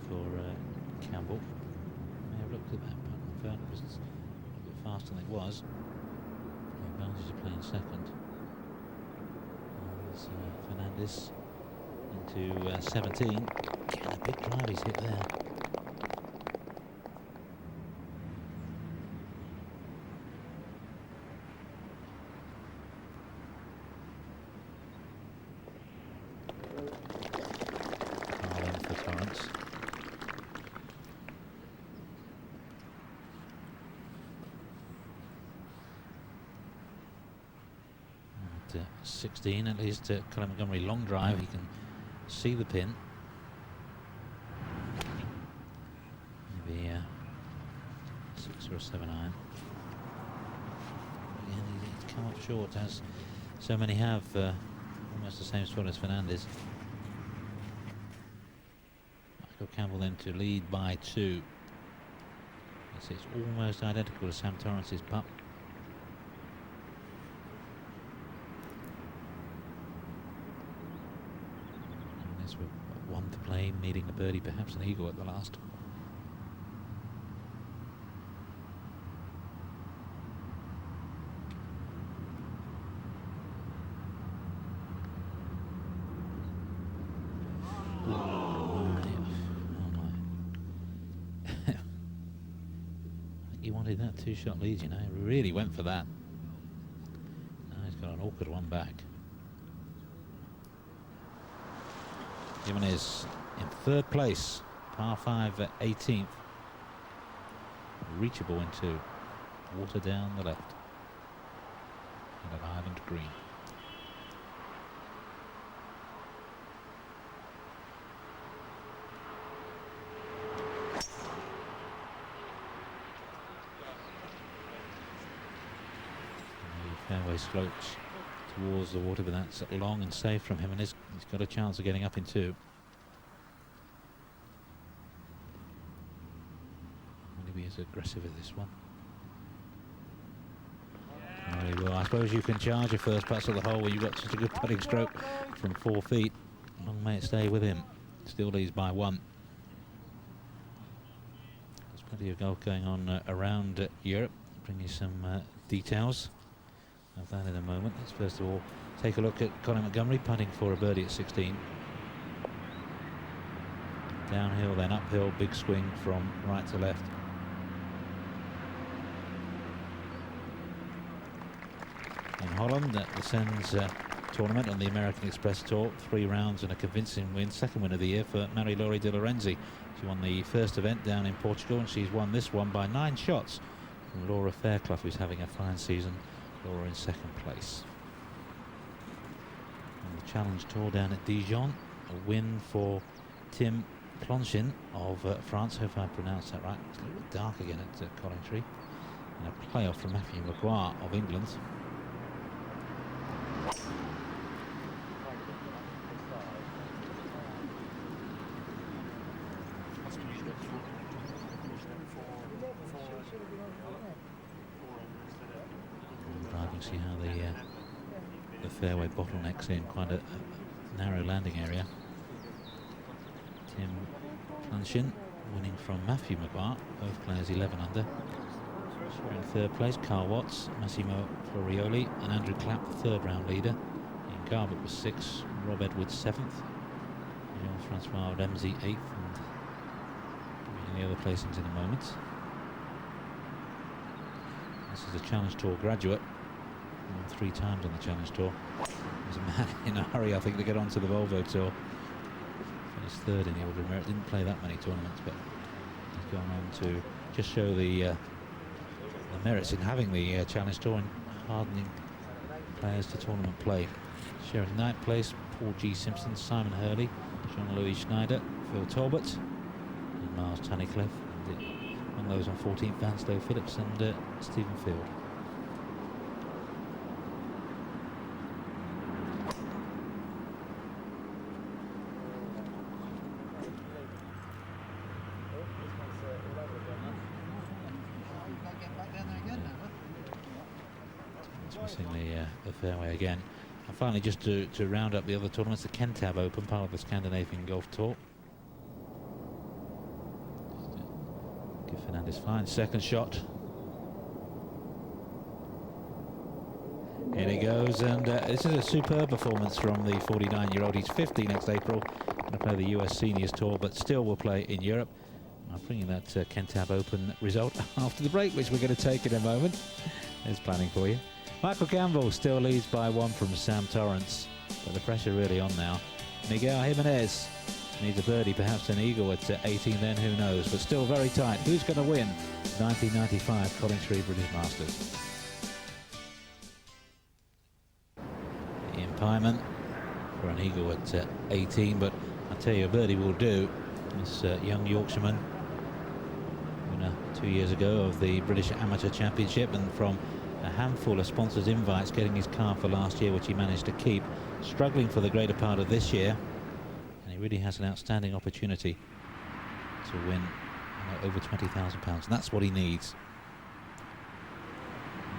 [SPEAKER 2] For Campbell. May have looked at that putt and found it was a bit faster than it was. The advantage of playing second. There's Fernandez into 17. Again, a big drive he's hit there. For Torrence. At 16, at least Colin Montgomery long drive, he can see the pin. Maybe 6 or a 7 iron. Again, he's come up short, as so many have. Almost the same score as Fernandez. Michael Campbell then to lead by 2. It's almost identical to Sam Torrance's putt. And this with 1 to play, needing a birdie, perhaps an eagle at the last. he wanted that two-shot lead, you know. He really went for that. Now he's got an awkward one back. Jimenez in third place, par 5 at 18th. Reachable into water down the left. And an island green. Fairway slopes towards the water, but that's long and safe from him, and he's got a chance of getting up in two. Will he be as aggressive as this one? Oh, he will. I suppose you can charge your first putts at the hole where you've got such a good putting stroke from 4 feet. Long may it stay with him. Still leads by 1. There's plenty of golf going on around Europe. Bring you some details of that in a moment. Let's first of all take a look at Colin Montgomery putting for a birdie at 16. Downhill, then uphill, big swing from right to left. In Holland, that descends tournament on the American Express Tour. 3 rounds and a convincing win. Second win of the year for Marie-Laure de Lorenzi. She won the first event down in Portugal, and she's won this one by 9 shots from Laura Fairclough, who's having a fine season. Laura in second place. On the Challenge Tour down at Dijon, a win for Tim Plonchon of France. Hope I pronounced that right. It's a little bit dark again at Collingtree. And a playoff for Matthew Maguire of England. See how the fairway bottlenecks in quite a narrow landing area. Tim Plonchon winning from Matthew Maguire, both players 11 under. In third place, Carl Watts, Massimo Florioli and Andrew Clapp, the third round leader. Ian Garbutt was 6th, Rob Edwards 7th, Jean-Francois Ramsey 8th, and the other placings in a moment. This is a Challenge Tour graduate. Won 3 times on the Challenge Tour. He was a man in a hurry, I think, to get onto the Volvo Tour. Finished 3rd in the order of merit. Didn't play that many tournaments, but he's gone on to just show the merits in having the Challenge Tour and hardening players to tournament play. Sharing 9th place, Paul G. Simpson, Simon Hurley, Jean-Louis Schneider, Phil Talbot, and Miles Tunnicliffe. And among those on 14th, Van Stowe Phillips and Stephen Field. Missing the fairway again. And finally, just to round up the other tournaments, the Kentab Open, part of the Scandinavian Golf Tour. Give Fernandez fine second shot. In he goes, and this is a superb performance from the 49-year-old. He's 50 next April. Going to play the US Seniors Tour, but still will play in Europe. I'm bringing that Kentab Open result after the break, which we're going to take in a moment. There's planning for you. Michael Campbell still leads by 1 from Sam Torrance, but the pressure really on now. Miguel Jimenez needs a birdie, perhaps an eagle at 18 then, who knows, but still very tight. Who's going to win 1995 Collingtree British Masters? Ian Pyman for an eagle at 18, but I'll tell you, a birdie will do. This young Yorkshireman, winner 2 years ago of the British Amateur Championship, and from a handful of sponsors' invites, getting his car for last year, which he managed to keep, struggling for the greater part of this year, and he really has an outstanding opportunity to win over £20,000, and that's what he needs.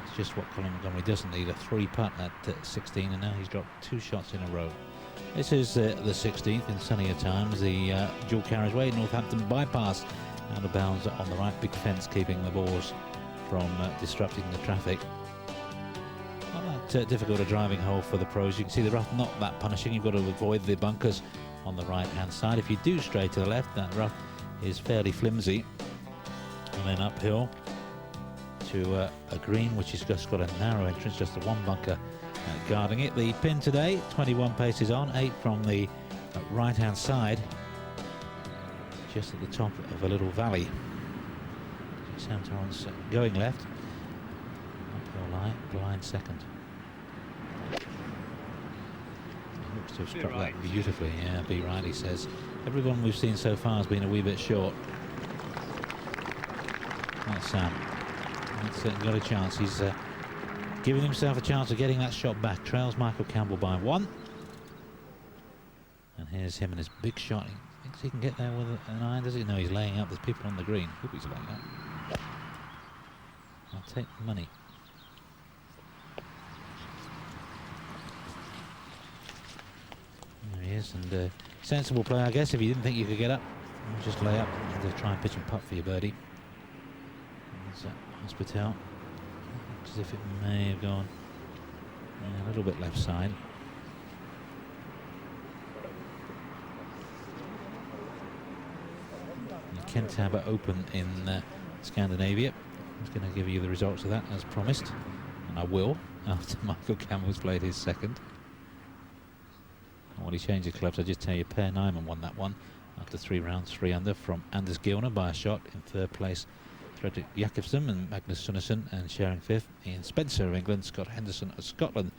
[SPEAKER 2] It's just what Colin Montgomery doesn't need, a 3-putt at 16, and now he's dropped 2 shots in a row. This is the 16th in sunnier times, the dual carriageway, Northampton bypass, out of bounds on the right, big fence keeping the balls from disrupting the traffic. Not that difficult a driving hole for the pros. You can see the rough not that punishing. You've got to avoid the bunkers on the right hand side. If you do stray to the left, that rough is fairly flimsy. And then uphill, to a green which has just got a narrow entrance, just the one bunker guarding it. The pin today, 21 paces on, 8 from the right-hand side, just at the top of a little valley. Sam Torrence going left, uphill line, blind second. He looks to have struck that beautifully, yeah, B. Riley says. Everyone we've seen so far has been a wee bit short. That's Sam. He's got a chance. He's giving himself a chance of getting that shot back. Trails Michael Campbell by 1. And here's him and his big shot. He thinks he can get there with an iron, does he? No, he's laying up. There's people on the green. Hope he's laying up. I'll take the money. There he is, and sensible play, I guess. If you didn't think you could get up, just lay up and try and pitch and putt for your birdie. There's Hospital. Looks as if it may have gone a little bit left side. Kentaba Open in Scandinavia. I was going to give you the results of that as promised, and I will after Michael Campbell's played his second. And while he changed the clubs, I'll just tell you Per Nyman won that one after 3 rounds, 3 under from Anders Gilner by a shot. In 3rd place, Fredrik Jakobsen and Magnus Sunderson, and sharing 5th, Ian Spencer of England, Scott Henderson of Scotland,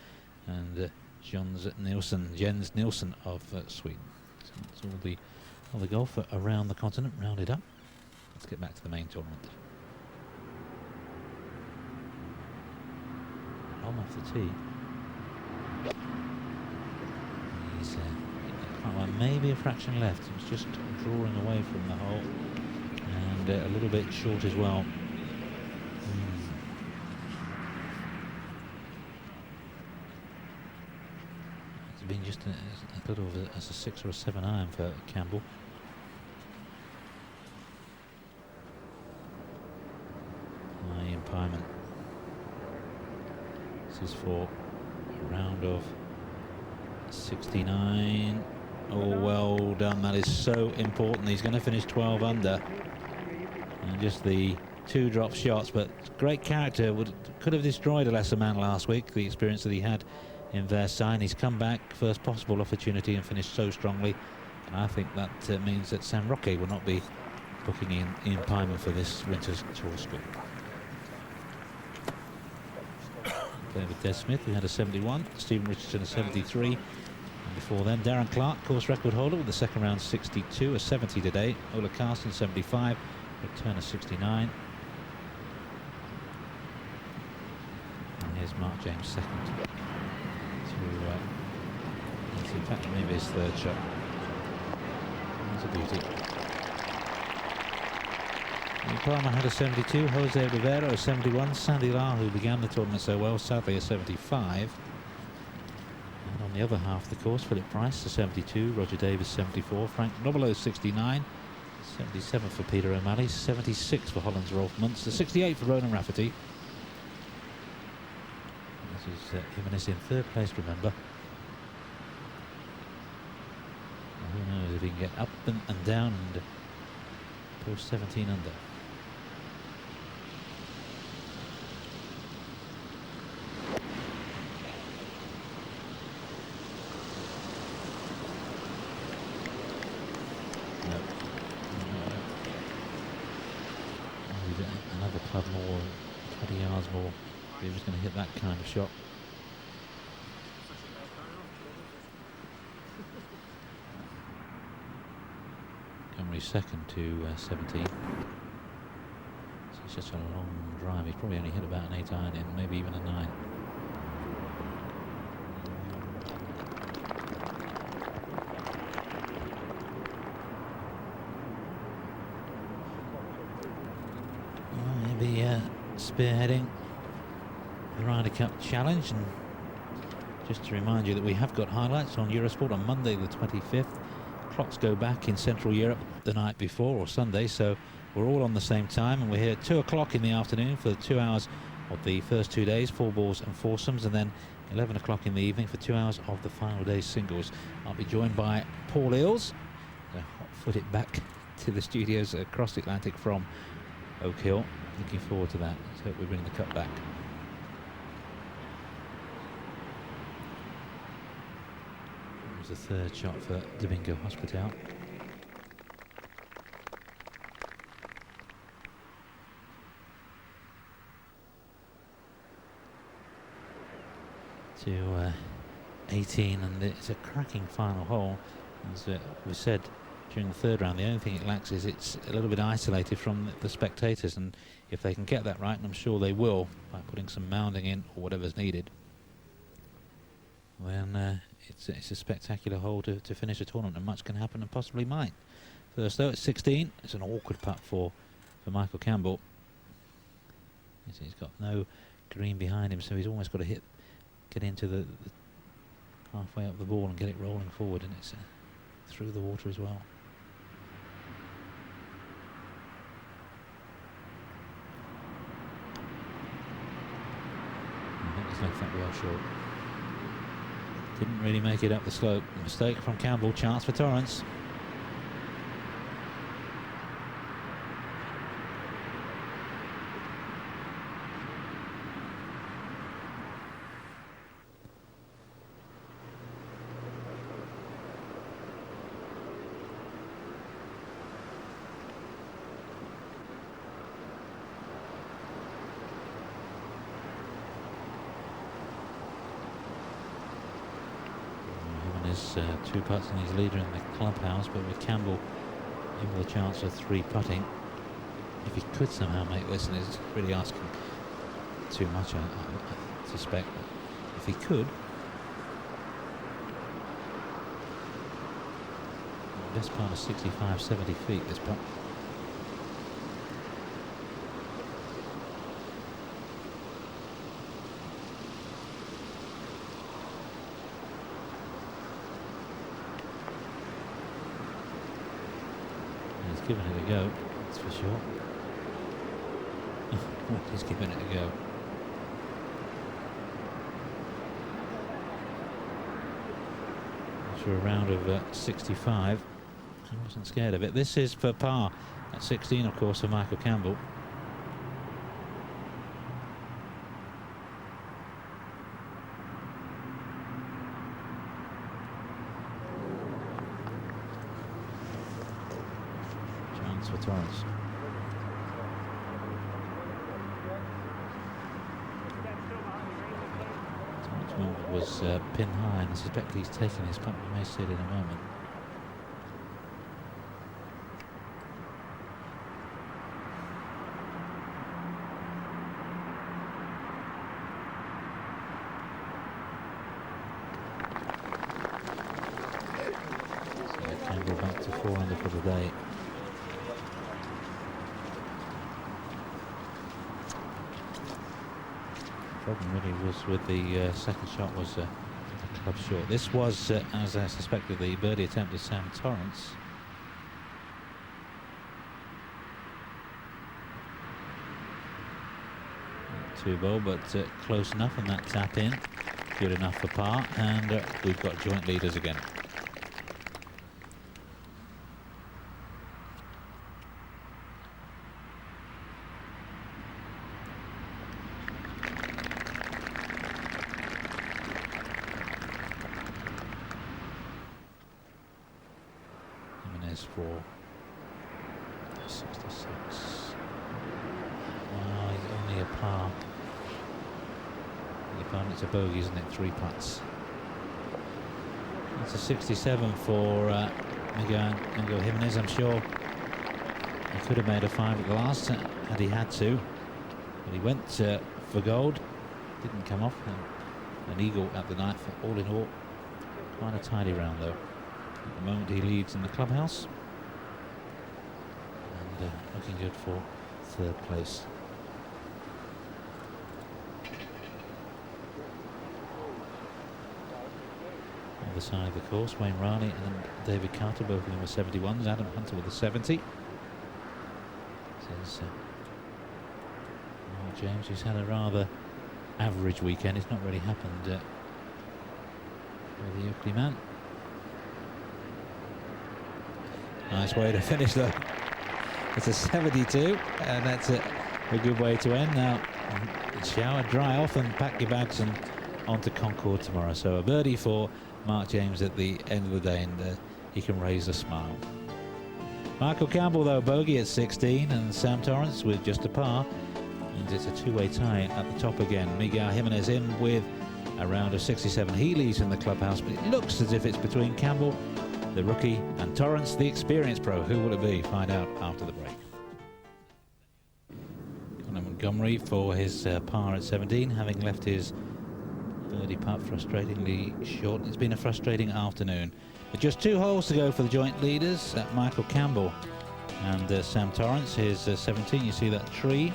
[SPEAKER 2] and Jens Nielsen of Sweden. So that's all the golf around the continent rounded up. Let's get back to the main tournament. On off the tee. He's maybe a fraction left. He was just drawing away from the hole, and a little bit short as well. It's been just a little as a 6 or a 7 iron for Campbell. Ian Pyman. This is for a round of 69. Oh, well done. That is so important. He's going to finish 12 under. And just the 2 drop shots, but great character. Could have destroyed a lesser man last week, the experience that he had in Versailles. He's come back, first possible opportunity, and finished so strongly. And I think that means that Sam Roque will not be booking in Ian Pyman for this winter's tour school. With Des Smith, who had a 71, Stephen Richardson a 73, and before them Darren Clark, course record holder, with the second round 62, a 70 today. Ola Carson 75, Rick Turner 69, and here's Mark James second. In fact, maybe his 3rd shot. That's a beauty. Palmer had a 72, Jose Rivera a 71, Sandy Lar, who began the tournament so well, sadly a 75. And on the other half of the course, Philip Price a 72, Roger Davis 74, Frank Nobilo 69, 77 for Peter O'Malley, 76 for Holland's Rolf Muntz, 68 for Ronan Rafferty. This is Jimenez in 3rd place, remember. And who knows if he can get up and down and post 17 under. Another club more, 20 yards more. He was going to hit that kind of shot. Montgomery second to 17. So it's just a long drive. He's probably only hit about an 8 iron in, maybe even a 9. Maybe spearheading the Ryder Cup Challenge. And just to remind you that we have got highlights on Eurosport on Monday the 25th. Clocks go back in Central Europe the night before, or Sunday, so we're all on the same time, and we're here at 2 o'clock in the afternoon for 2 hours of the first 2 days, 4 balls and foursomes, and then 11 o'clock in the evening for 2 hours of the final day's singles. I'll be joined by Paul Eales, hot-footed back to the studios across the Atlantic from Oak Hill. Looking forward to that. Let's hope we bring the cup back. It was the third shot for Domingo Hospital. To 18, and it's a cracking final hole. As we said during the third round, the only thing it lacks is it's a little bit isolated from the spectators, and if they can get that right, and I'm sure they will, by putting some mounding in or whatever's needed, then it's a spectacular hole to finish a tournament, and much can happen and possibly might. First though, at 16, it's an awkward putt for Michael Campbell. He's got no green behind him, so he's almost got to get into the halfway up the ball and get it rolling forward, and it's through the water as well. I think he's left that well short. Didn't really make it up the slope. Mistake from Campbell, chance for Torrence. Two putts and he's leader in the clubhouse, but with Campbell in with a chance of 3 putting, if he could somehow make this, and it's really asking too much, I suspect, if he could, best part of 65-70 feet this putt. Giving it a go, that's for sure. He's giving it a go. After a round of 65, I wasn't scared of it. This is for par at 16, of course, for Michael Campbell. For Torrence. Torrence was pin high, and I suspect he's taking his putt. We may see it in a moment. So Campbell back to 4 under for the day. Problem really was with the second shot was a club short. This was, as I suspected, the birdie attempt of Sam Torrence. Not too bold, but close enough, and that tap in. Good enough for par, and we've got joint leaders again. For 66. Oh, he's only a par. It's a bogey, isn't it? 3 putts. It's a 67 for Miguel Jimenez. I'm sure he could have made a 5 at the last had he had to, but he went for gold. Didn't come off. An eagle at the ninth. All in all, quite a tidy round though. At the moment he leads in the clubhouse, and looking good for 3rd place. Other side of the course, Wayne Riley and David Carter, both of them were 71s. Adam Hunter with a 70. Says Mark James, who's had a rather average weekend. It's not really happened for the Oakley man. Nice way to finish though. It's a 72, and that's a good way to end. Now, shower, dry off, and pack your bags and on to Concord tomorrow. So a birdie for Mark James at the end of the day, and he can raise a smile. Michael Campbell, though, bogey at 16, and Sam Torrence with just a par. And it's a two-way tie at the top again. Miguel Jimenez in with a round of 67. He leads in the clubhouse, but it looks as if it's between Campbell, the rookie, and Torrence, the experienced pro. Who will it be? Find out after the break. Conor Montgomery for his par at 17, having left his birdie putt frustratingly short. It's been a frustrating afternoon. But just 2 holes to go for the joint leaders, Michael Campbell and Sam Torrence. His 17, you see that tree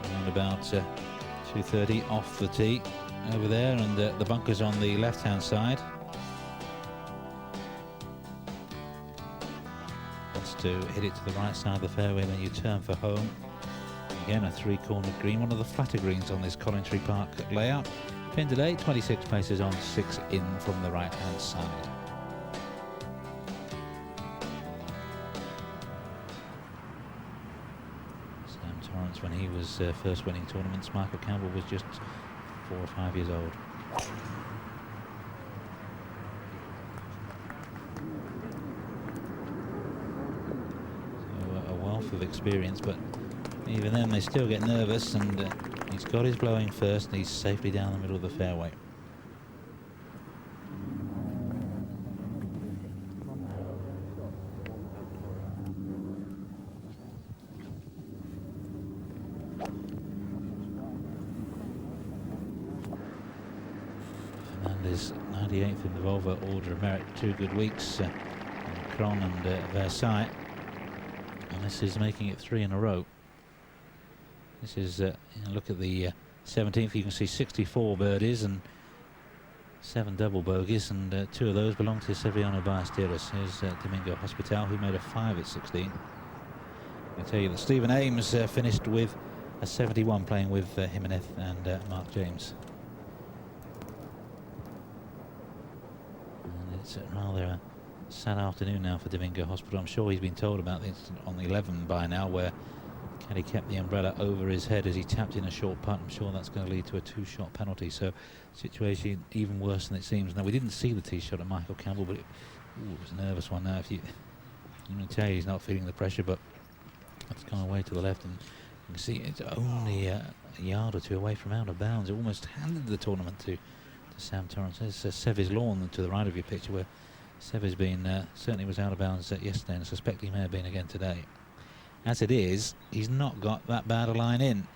[SPEAKER 2] around about 230 off the tee over there, and the bunker's on the left-hand side. Best to hit it to the right side of the fairway, then you turn for home. Again, a 3-cornered green, one of the flatter greens on this Collingtree Park layout. Pin today, 26 paces on, 6 in from the right-hand side. Sam Torrence, when he was first winning tournaments, Michael Campbell was just 4 or 5 years old. So a wealth of experience, but even then they still get nervous, and he's got his blowing first, and he's safely down the middle of the fairway. Fernandez 98th in the Volvo Order of Merit, 2 good weeks in Cron and Versailles, and this is making it 3 in a row. This is, look at the 17th, you can see 64 birdies and 7 double bogeys, and 2 of those belong to Severiano Ballesteros. Here's Domingo Hospital, who made a 5 at 16. I can tell you that Stephen Ames finished with a 71 playing with Jimenez and Mark James. And it's rather a sad afternoon now for Domingo Hospital. I'm sure he's been told about the incident on the 11 by now, where Caddy kept the umbrella over his head as he tapped in a short putt. I'm sure that's going to lead to a 2-shot penalty. So, situation even worse than it seems. Now, we didn't see the tee shot of Michael Campbell, but it was a nervous one. Now, I'm going to tell you he's not feeling the pressure, but it's gone away to the left, and you can see it's only a yard or 2 away from out of bounds. It almost handed the tournament to Sam Torrence. There's Sevy's lawn to the right of your picture, where Sevy's been certainly was out of bounds yesterday, and I suspect he may have been again today. As it is, he's not got that bad a line in.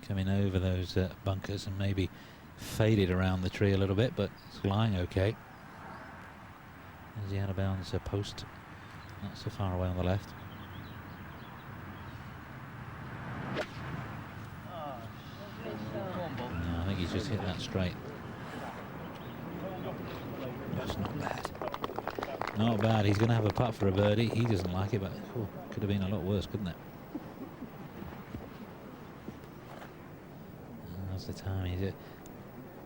[SPEAKER 2] Coming over those bunkers and maybe faded around the tree a little bit, but it's lying okay. There's the out of bounds post, not so far away on the left. No, I think he's just hit that straight. That's not bad. Not bad. He's going to have a putt for a birdie. He doesn't like it, but could have been a lot worse, couldn't it? And that's the time.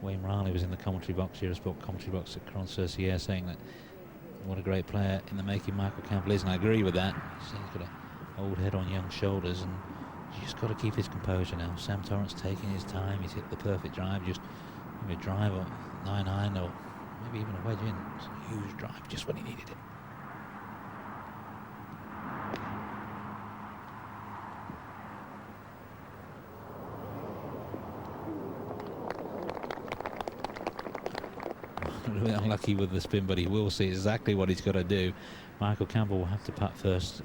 [SPEAKER 2] Wayne Riley was in the commentary box, Eurosport commentary box at Cron-sur-Sierre, saying that what a great player in the making Michael Campbell is, and I agree with that. He's got an old head on young shoulders, and you just got to keep his composure now. Sam Torrence taking his time. He's hit the perfect drive, just maybe a drive or 9-iron, or maybe even a wedge in. It's a huge drive just when he needed it. A little bit unlucky with the spin, but he will see exactly what he's got to do. Michael Campbell will have to putt first,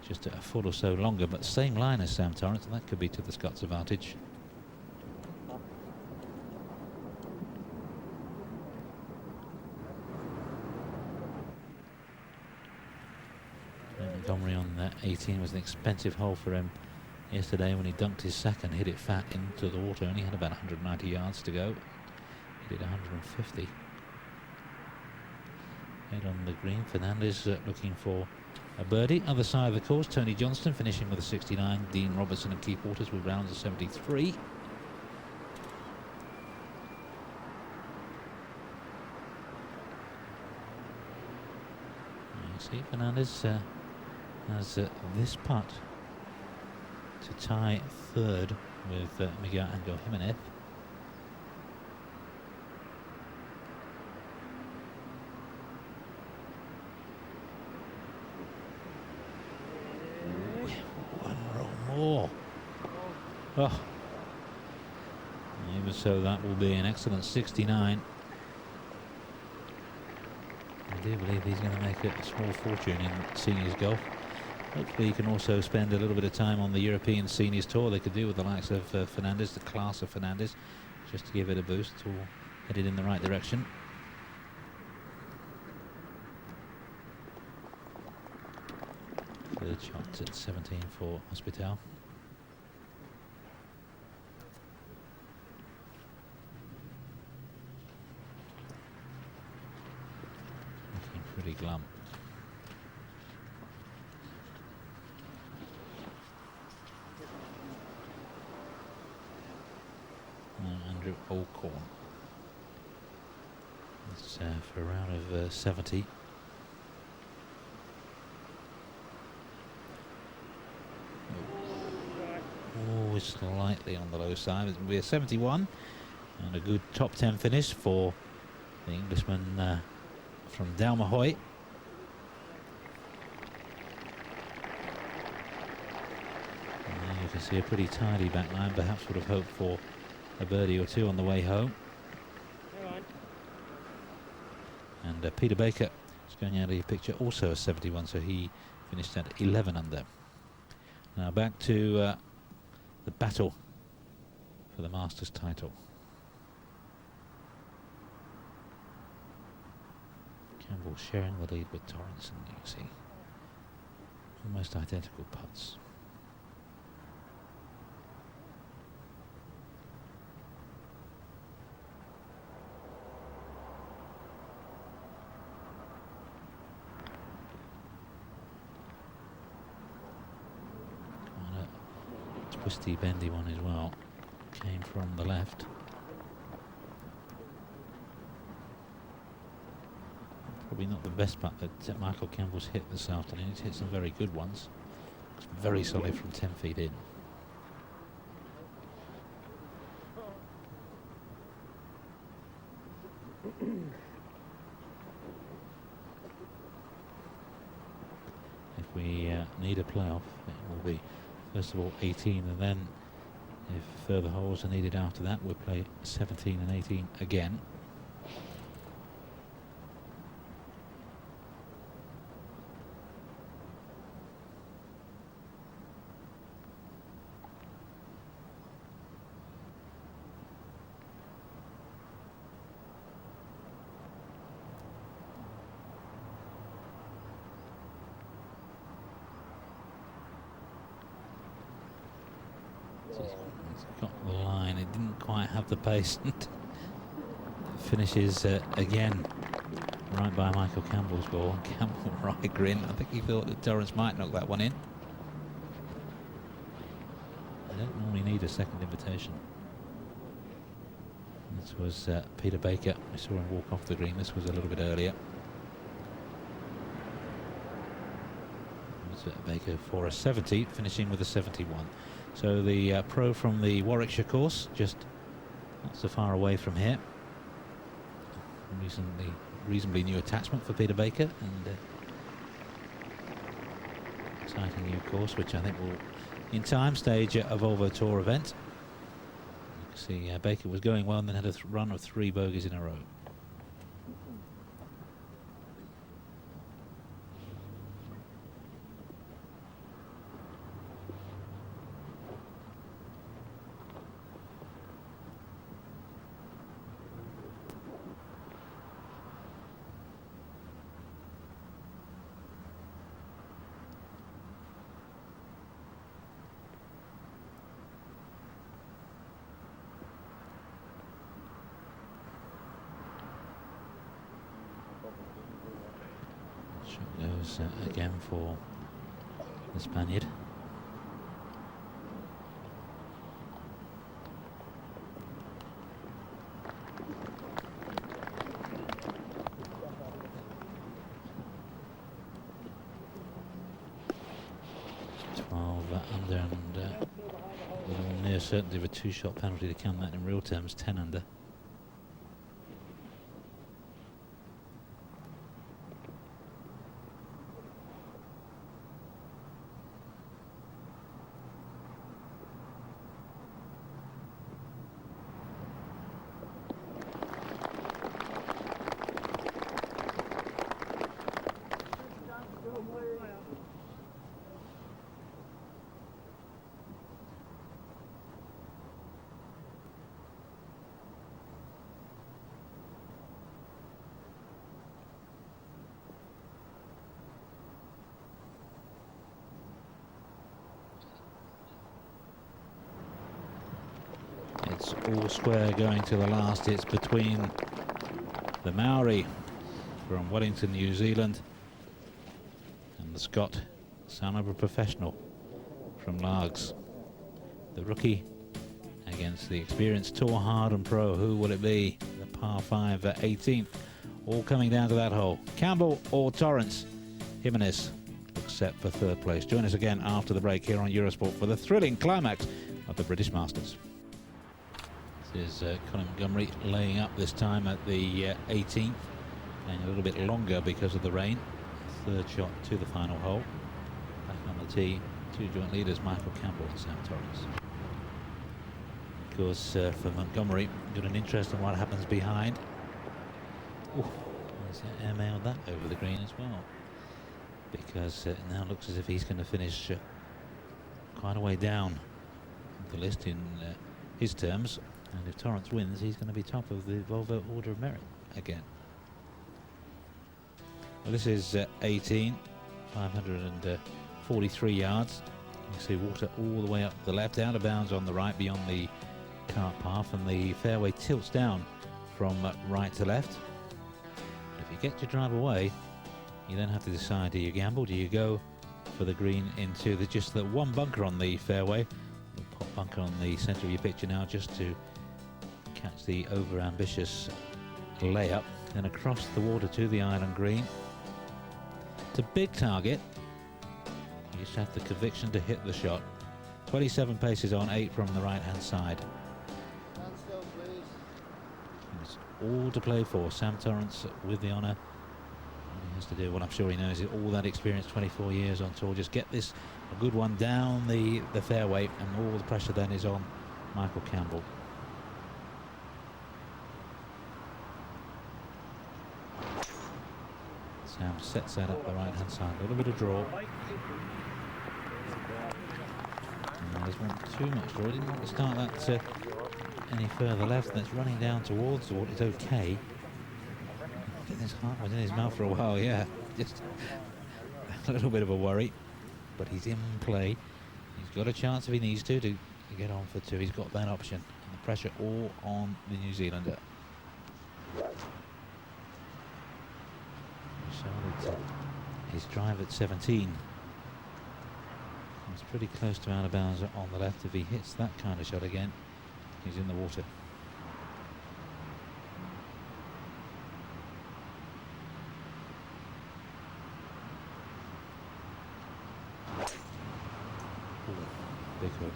[SPEAKER 2] just a foot or so longer, but same line as Sam Torrence, and that could be to the Scots' advantage. Montgomery on 18 was an expensive hole for him yesterday when he dunked his second, hit it fat into the water. Only had about 190 yards to go. He did 150. Head on the green. Fernandez looking for a birdie. Other side of the course, Tony Johnston finishing with a 69. Dean Robertson and Keith Waters with rounds of 73. See, Fernandez has this putt to tie third with Miguel Angel Jimenez. One roll more. Oh. Even so, that will be an excellent 69. I do believe he's going to make a small fortune in seniors golf. Hopefully he can also spend a little bit of time on the European Seniors Tour. They could do with the likes of Fernandez, the class of Fernandez, just to give it a boost. All headed in the right direction. Third shot at 17 for Hospital. Looking pretty glum. Andrew Alcorn. That's for a round of 70. Oh, slightly on the low side. It's going to be a 71 and a good top 10 finish for the Englishman from Dalmahoy. You can see a pretty tidy back line. Perhaps would have hoped for a birdie or two on the way home. And Peter Baker is going out of your picture, also a 71, so he finished at 11 under. Now back to the battle for the Masters title. Campbell sharing the lead with Torrence, and you can see almost identical putts. Twisty, bendy one as well. Came from the left. Probably not the best putt that Michael Campbell's hit this afternoon. He's hit some very good ones. It's very solid from 10 feet in. If we need a playoff, it will be first of all 18, and then if further holes are needed after that, we'll play 17 and 18 again. It's got the line, it didn't quite have the pace. Finishes again right by Michael Campbell's ball. Campbell right grin. I think he thought that Torrence might knock that one in. I don't normally need a second invitation. This was Peter Baker. We saw him walk off the green. This was a little bit earlier. It was Baker for a 70, finishing with a 71. So the pro from the Warwickshire course, just not so far away from here. Reasonably new attachment for Peter Baker, and exciting new course, which I think will, in time, stage a Volvo Tour event. You can see Baker was going well and then had a run of 3 bogeys in a row. Goes again for the Spaniard. 12 under, and with all near certainty of a 2-shot penalty to come, that in real terms 10 under. It's all square going to the last. It's between the Maori from Wellington, New Zealand, and the Scot, son of a professional from Largs. The rookie against the experienced Tour Harden pro. Who will it be? The par 5 at 18th. All coming down to that hole. Campbell or Torrence? Jimenez looks set for 3rd place. Join us again after the break here on Eurosport for the thrilling climax of the British Masters. This is Colin Montgomery laying up this time at the 18th, playing a little bit longer because of the rain. 3rd shot to the final hole. Back on the tee, 2 joint leaders, Michael Campbell and Sam Torrence. Of course, for Montgomery, got an interest in what happens behind. Ooh, he's airmailed that over the green as well, because it now looks as if he's going to finish quite a way down the list in his terms. And if Torrence wins, he's going to be top of the Volvo Order of Merit again. Well, this is 18, 543 yards. You can see water all the way up the left, out of bounds on the right beyond the cart path, and the fairway tilts down from right to left. If you get your drive away, you then have to decide, do you gamble? Do you go for the green into just the one bunker on the fairway? The pop bunker on the centre of your picture now, just to catch the over-ambitious layup, then across the water to the island green. It's a big target. You just have the conviction to hit the shot. 27 paces on, 8 from the right-hand side. It's all to play for. Sam Torrence with the honour. All he has to do, what I'm sure he knows, is all that experience, 24 years on tour. Just get this a good one down the fairway, and all the pressure then is on Michael Campbell. Sam sets that up the right hand side, a little bit of draw. And there's one too much draw. Didn't want to start that any further left. That's running down towards the water. It's okay. His heart was in his mouth for a while, yeah. Just a little bit of a worry, but he's in play. He's got a chance if he needs to get on for 2. He's got that option. And the pressure all on the New Zealander. His drive at 17. It's pretty close to out of bounds on the left. If he hits that kind of shot again, he's in the water. Ooh, big hook.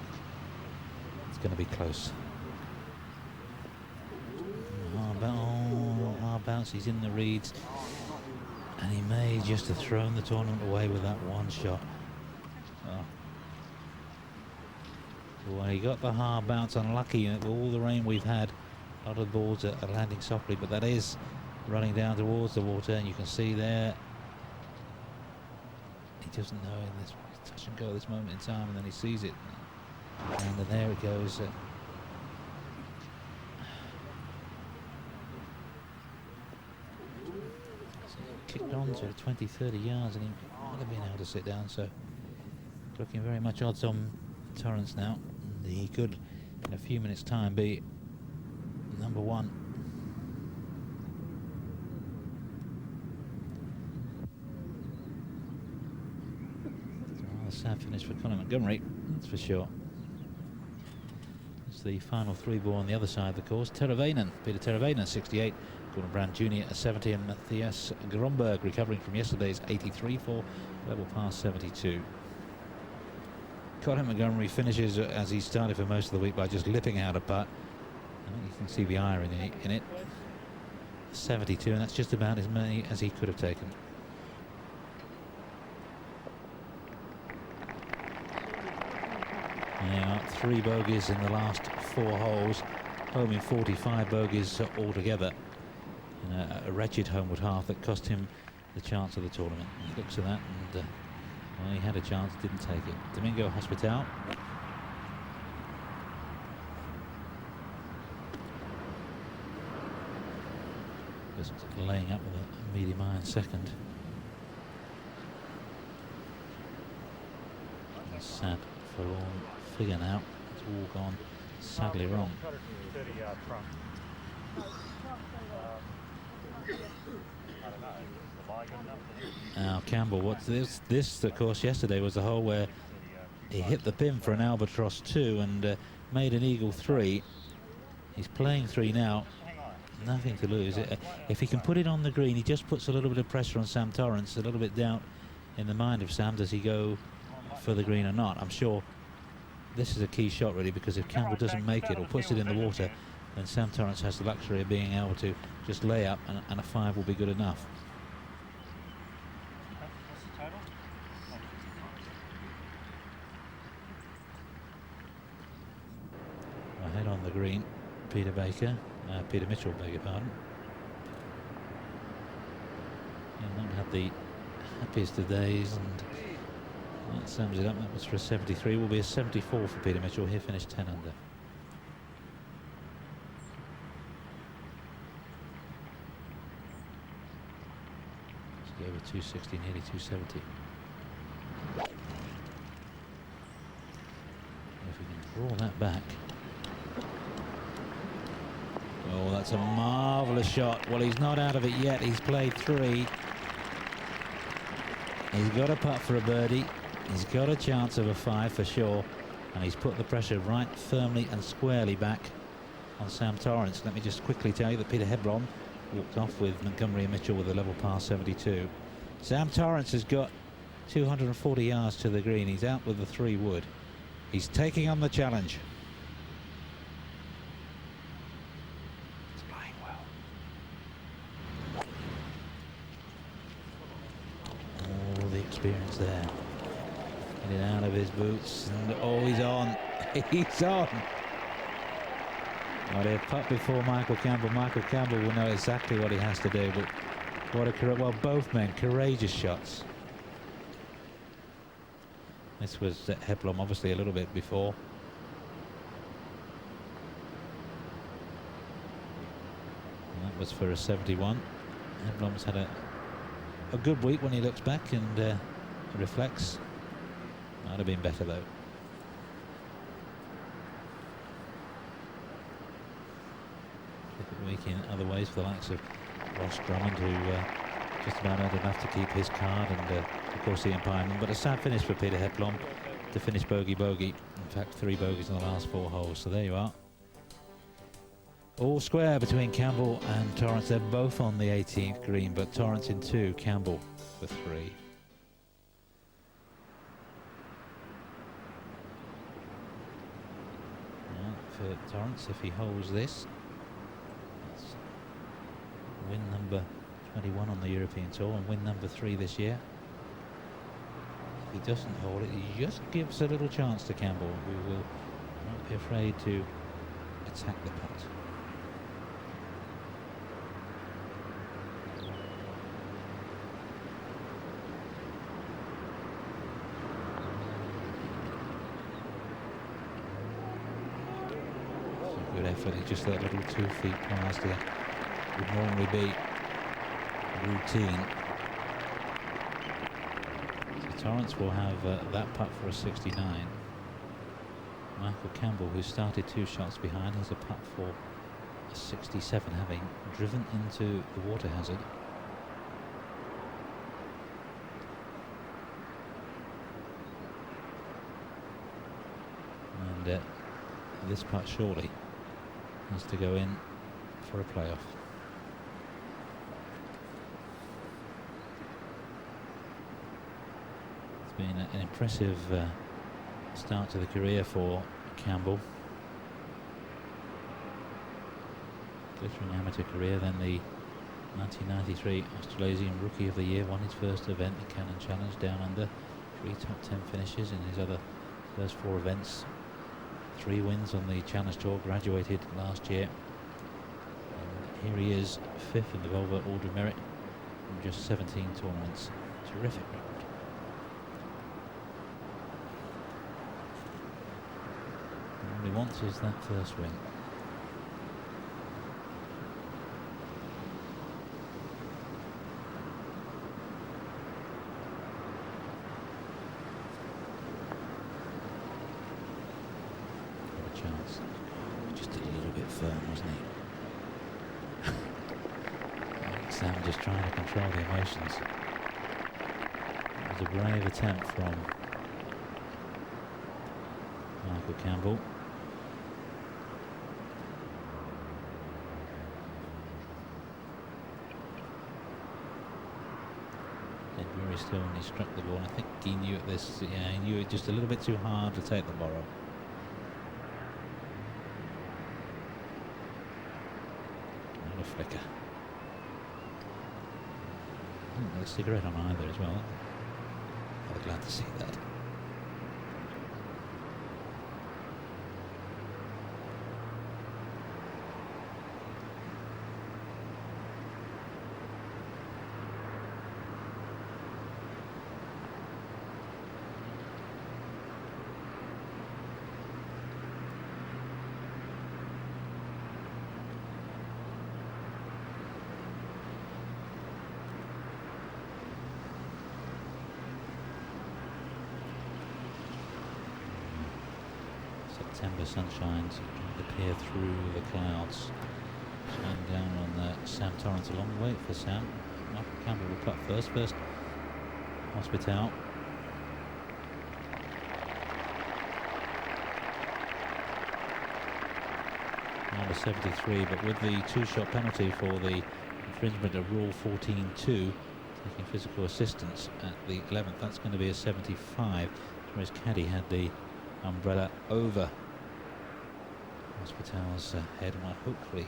[SPEAKER 2] It's going to be close. Hard bounce. He's in the reeds. And he may just have thrown the tournament away with that one shot. Oh. Well, he got the hard bounce, unlucky with all the rain we've had. A lot of balls are landing softly, but that is running down towards the water, and you can see there he doesn't know in this touch and go at this moment in time, and then he sees it, and then there it goes. Kicked on to 20-30 yards, and he might have been able to sit down, so looking very much odds on Torrence now. He could in a few minutes time be number 1. It's a rather sad finish for Colin Montgomery, that's for sure. It's the final 3 ball on the other side of the course. Teravainen, Peter Teravainen, 68. Gordon Brand Jr. at 70, and Matthias Gromberg recovering from yesterday's 83 for level past 72. Colin Montgomery finishes as he started for most of the week by just lipping out a putt. I think you can see the irony in it. 72, and that's just about as many as he could have taken. Now, 3 bogeys in the last 4 holes, home in 45 bogeys altogether. And a wretched homeward half that cost him the chance of the tournament. He looks at that and well, he had a chance, didn't take it. Domingo Hospital. Just laying up with a medium iron second. A sad, forlorn figure now. It's all gone sadly wrong. Now Campbell, what's this? This, of course, yesterday was the hole where he hit the pin for an albatross 2 and made an eagle 3. He's playing 3 now. Nothing to lose. If he can put it on the green, he just puts a little bit of pressure on Sam Torrence, a little bit doubt in the mind of Sam. Does he go for the green or not? I'm sure this is a key shot, really, because if Campbell doesn't make it or puts it in the water, then Sam Torrence has the luxury of being able to just lay up, and a 5 will be good enough. Ahead on the green, Peter Mitchell, beg your pardon. He'll not have the happiest of days, and that sums it up. That was for a 73. Will be a 74 for Peter Mitchell. He finished 10 under. It's over 260, nearly 270. If we can draw that back. Oh, that's a marvellous shot. Well, he's not out of it yet. He's played 3. He's got a putt for a birdie. He's got a chance of a 5 for sure. And he's put the pressure right firmly and squarely back on Sam Torrence. Let me just quickly tell you that Peter Heblom walked off with Montgomery and Mitchell with a level par 72. Sam Torrence has got 240 yards to the green. He's out with the 3 wood. He's taking on the challenge. Experience there. Getting out of his boots, and oh, he's on. He's on. Well, they've putt before Michael Campbell. Michael Campbell will know exactly what he has to do, but what a well, both men, courageous shots. This was Heblom obviously a little bit before. And that was for a 71. Heblom's had a good week when he looks back and reflects. Might have been better though. Difficult week in other ways for the likes of Ross Drummond, who just about had enough to keep his card, and of course Ian Pyman. But a sad finish for Peter Heblom to finish bogey. In fact, 3 bogeys in the last 4 holes. So there you are. All square between Campbell and Torrence. They're both on the 18th green, but Torrence in 2, Campbell for 3. For Torrence, if he holds this, that's win number 21 on the European Tour and win number 3 this year. If he doesn't hold it, he just gives a little chance to Campbell, who will not be afraid to attack the putt. Good effort. It's just that little 2 feet past there would normally be routine. So Torrence will have that putt for a 69. Michael Campbell, who started 2 shots behind, has a putt for a 67, having driven into the water hazard. And this putt surely has to go in for a playoff. It's been an impressive start to the career for Campbell. Glittering amateur career, then the 1993 Australasian Rookie of the Year, won his first event, the Cannon Challenge Down Under. 3 top 10 finishes in his other first 4 events. 3 wins on the Challenge Tour, graduated last year. And here he is, 5th in the Volvo Order of Merit from just 17 tournaments. Terrific record. All he wants is that first win. Chance. Just a little bit firm, wasn't he? Sam just trying to control the emotions. It was a brave attempt from Michael Campbell. Did very still when he struck the ball. I think he knew it he knew it just a little bit too hard to take the borrow. Flicker. A cigarette on either as well. I'm glad to see that. September sunshines appear through the clouds. Shine down on Sam Torrence. A long wait for Sam. Michael Campbell will putt first. First Hospital. Number 73, but with the 2-shot penalty for the infringement of Rule 14.2, taking physical assistance at the 11th, that's going to be a 75. Whereas caddy had the umbrella over Hospital's head, and hopefully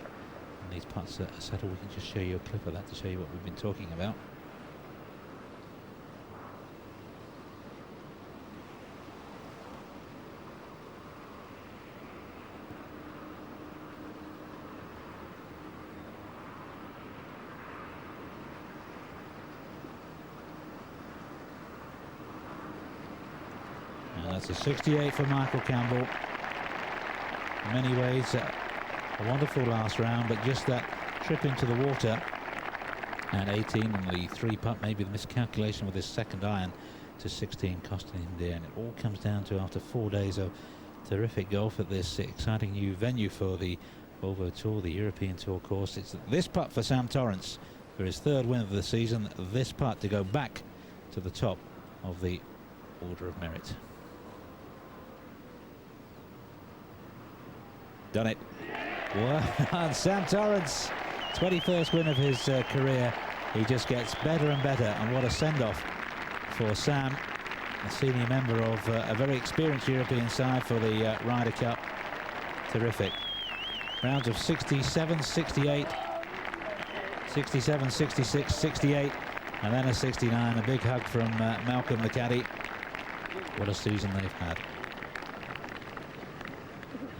[SPEAKER 2] when these putts are settled we can just show you a clip of that to show you what we've been talking about. And that's a 68 for Michael Campbell. In many ways a wonderful last round, but just that trip into the water at 18 and the 3-putt, maybe the miscalculation with his second iron to 16 costing him there. And it all comes down to, after 4 days of terrific golf at this exciting new venue for the Volvo Tour, the European Tour course, it's this putt for Sam Torrence for his 3rd win of the season. This putt to go back to the top of the Order of Merit. Done it. Well, Sam Torrence, 21st win of his career. He just gets better and better, and what a send-off for Sam, a senior member of a very experienced European side for the Ryder Cup. Terrific. Rounds of 67, 68, 67, 66, 68, and then a 69. A big hug from Malcolm the caddy. What a season they've had.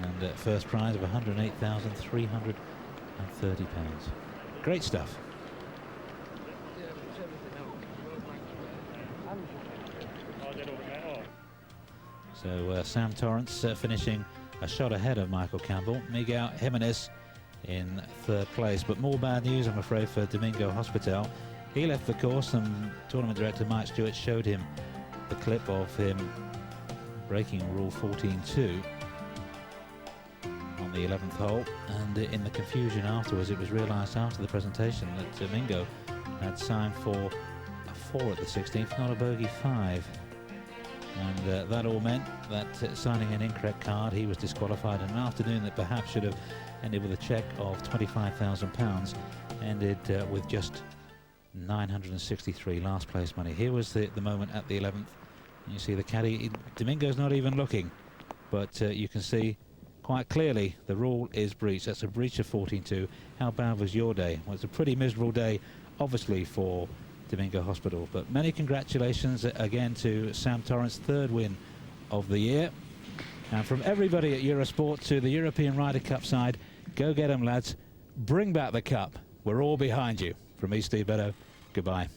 [SPEAKER 2] And first prize of £108,330. Great stuff. So Sam Torrence finishing a shot ahead of Michael Campbell. Miguel Jimenez in 3rd place. But more bad news, I'm afraid, for Domingo Hospital. He left the course, and tournament director Mike Stewart showed him the clip of him breaking Rule 14.2 on the 11th hole, and in the confusion afterwards it was realised after the presentation that Domingo had signed for a 4 at the 16th, not a bogey 5, and that all meant that signing an incorrect card, he was disqualified. And an afternoon that perhaps should have ended with a cheque of £25,000 ended with just 963 last place money. Here was the moment at the 11th. You see the caddy, Domingo's not even looking, but you can see quite clearly the rule is breached. That's a breach of 14-2. How bad was your day? Well, it's a pretty miserable day, obviously, for Domingo Hospital. But many congratulations again to Sam Torrence, third win of the year. And from everybody at Eurosport to the European Ryder Cup side, go get 'em, lads. Bring back the cup. We're all behind you. From me, Steve Beddoe, goodbye.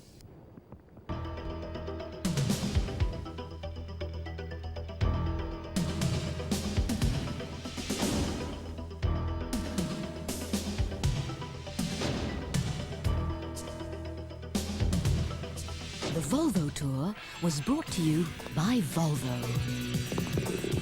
[SPEAKER 1] The Volvo Tour was brought to you by Volvo.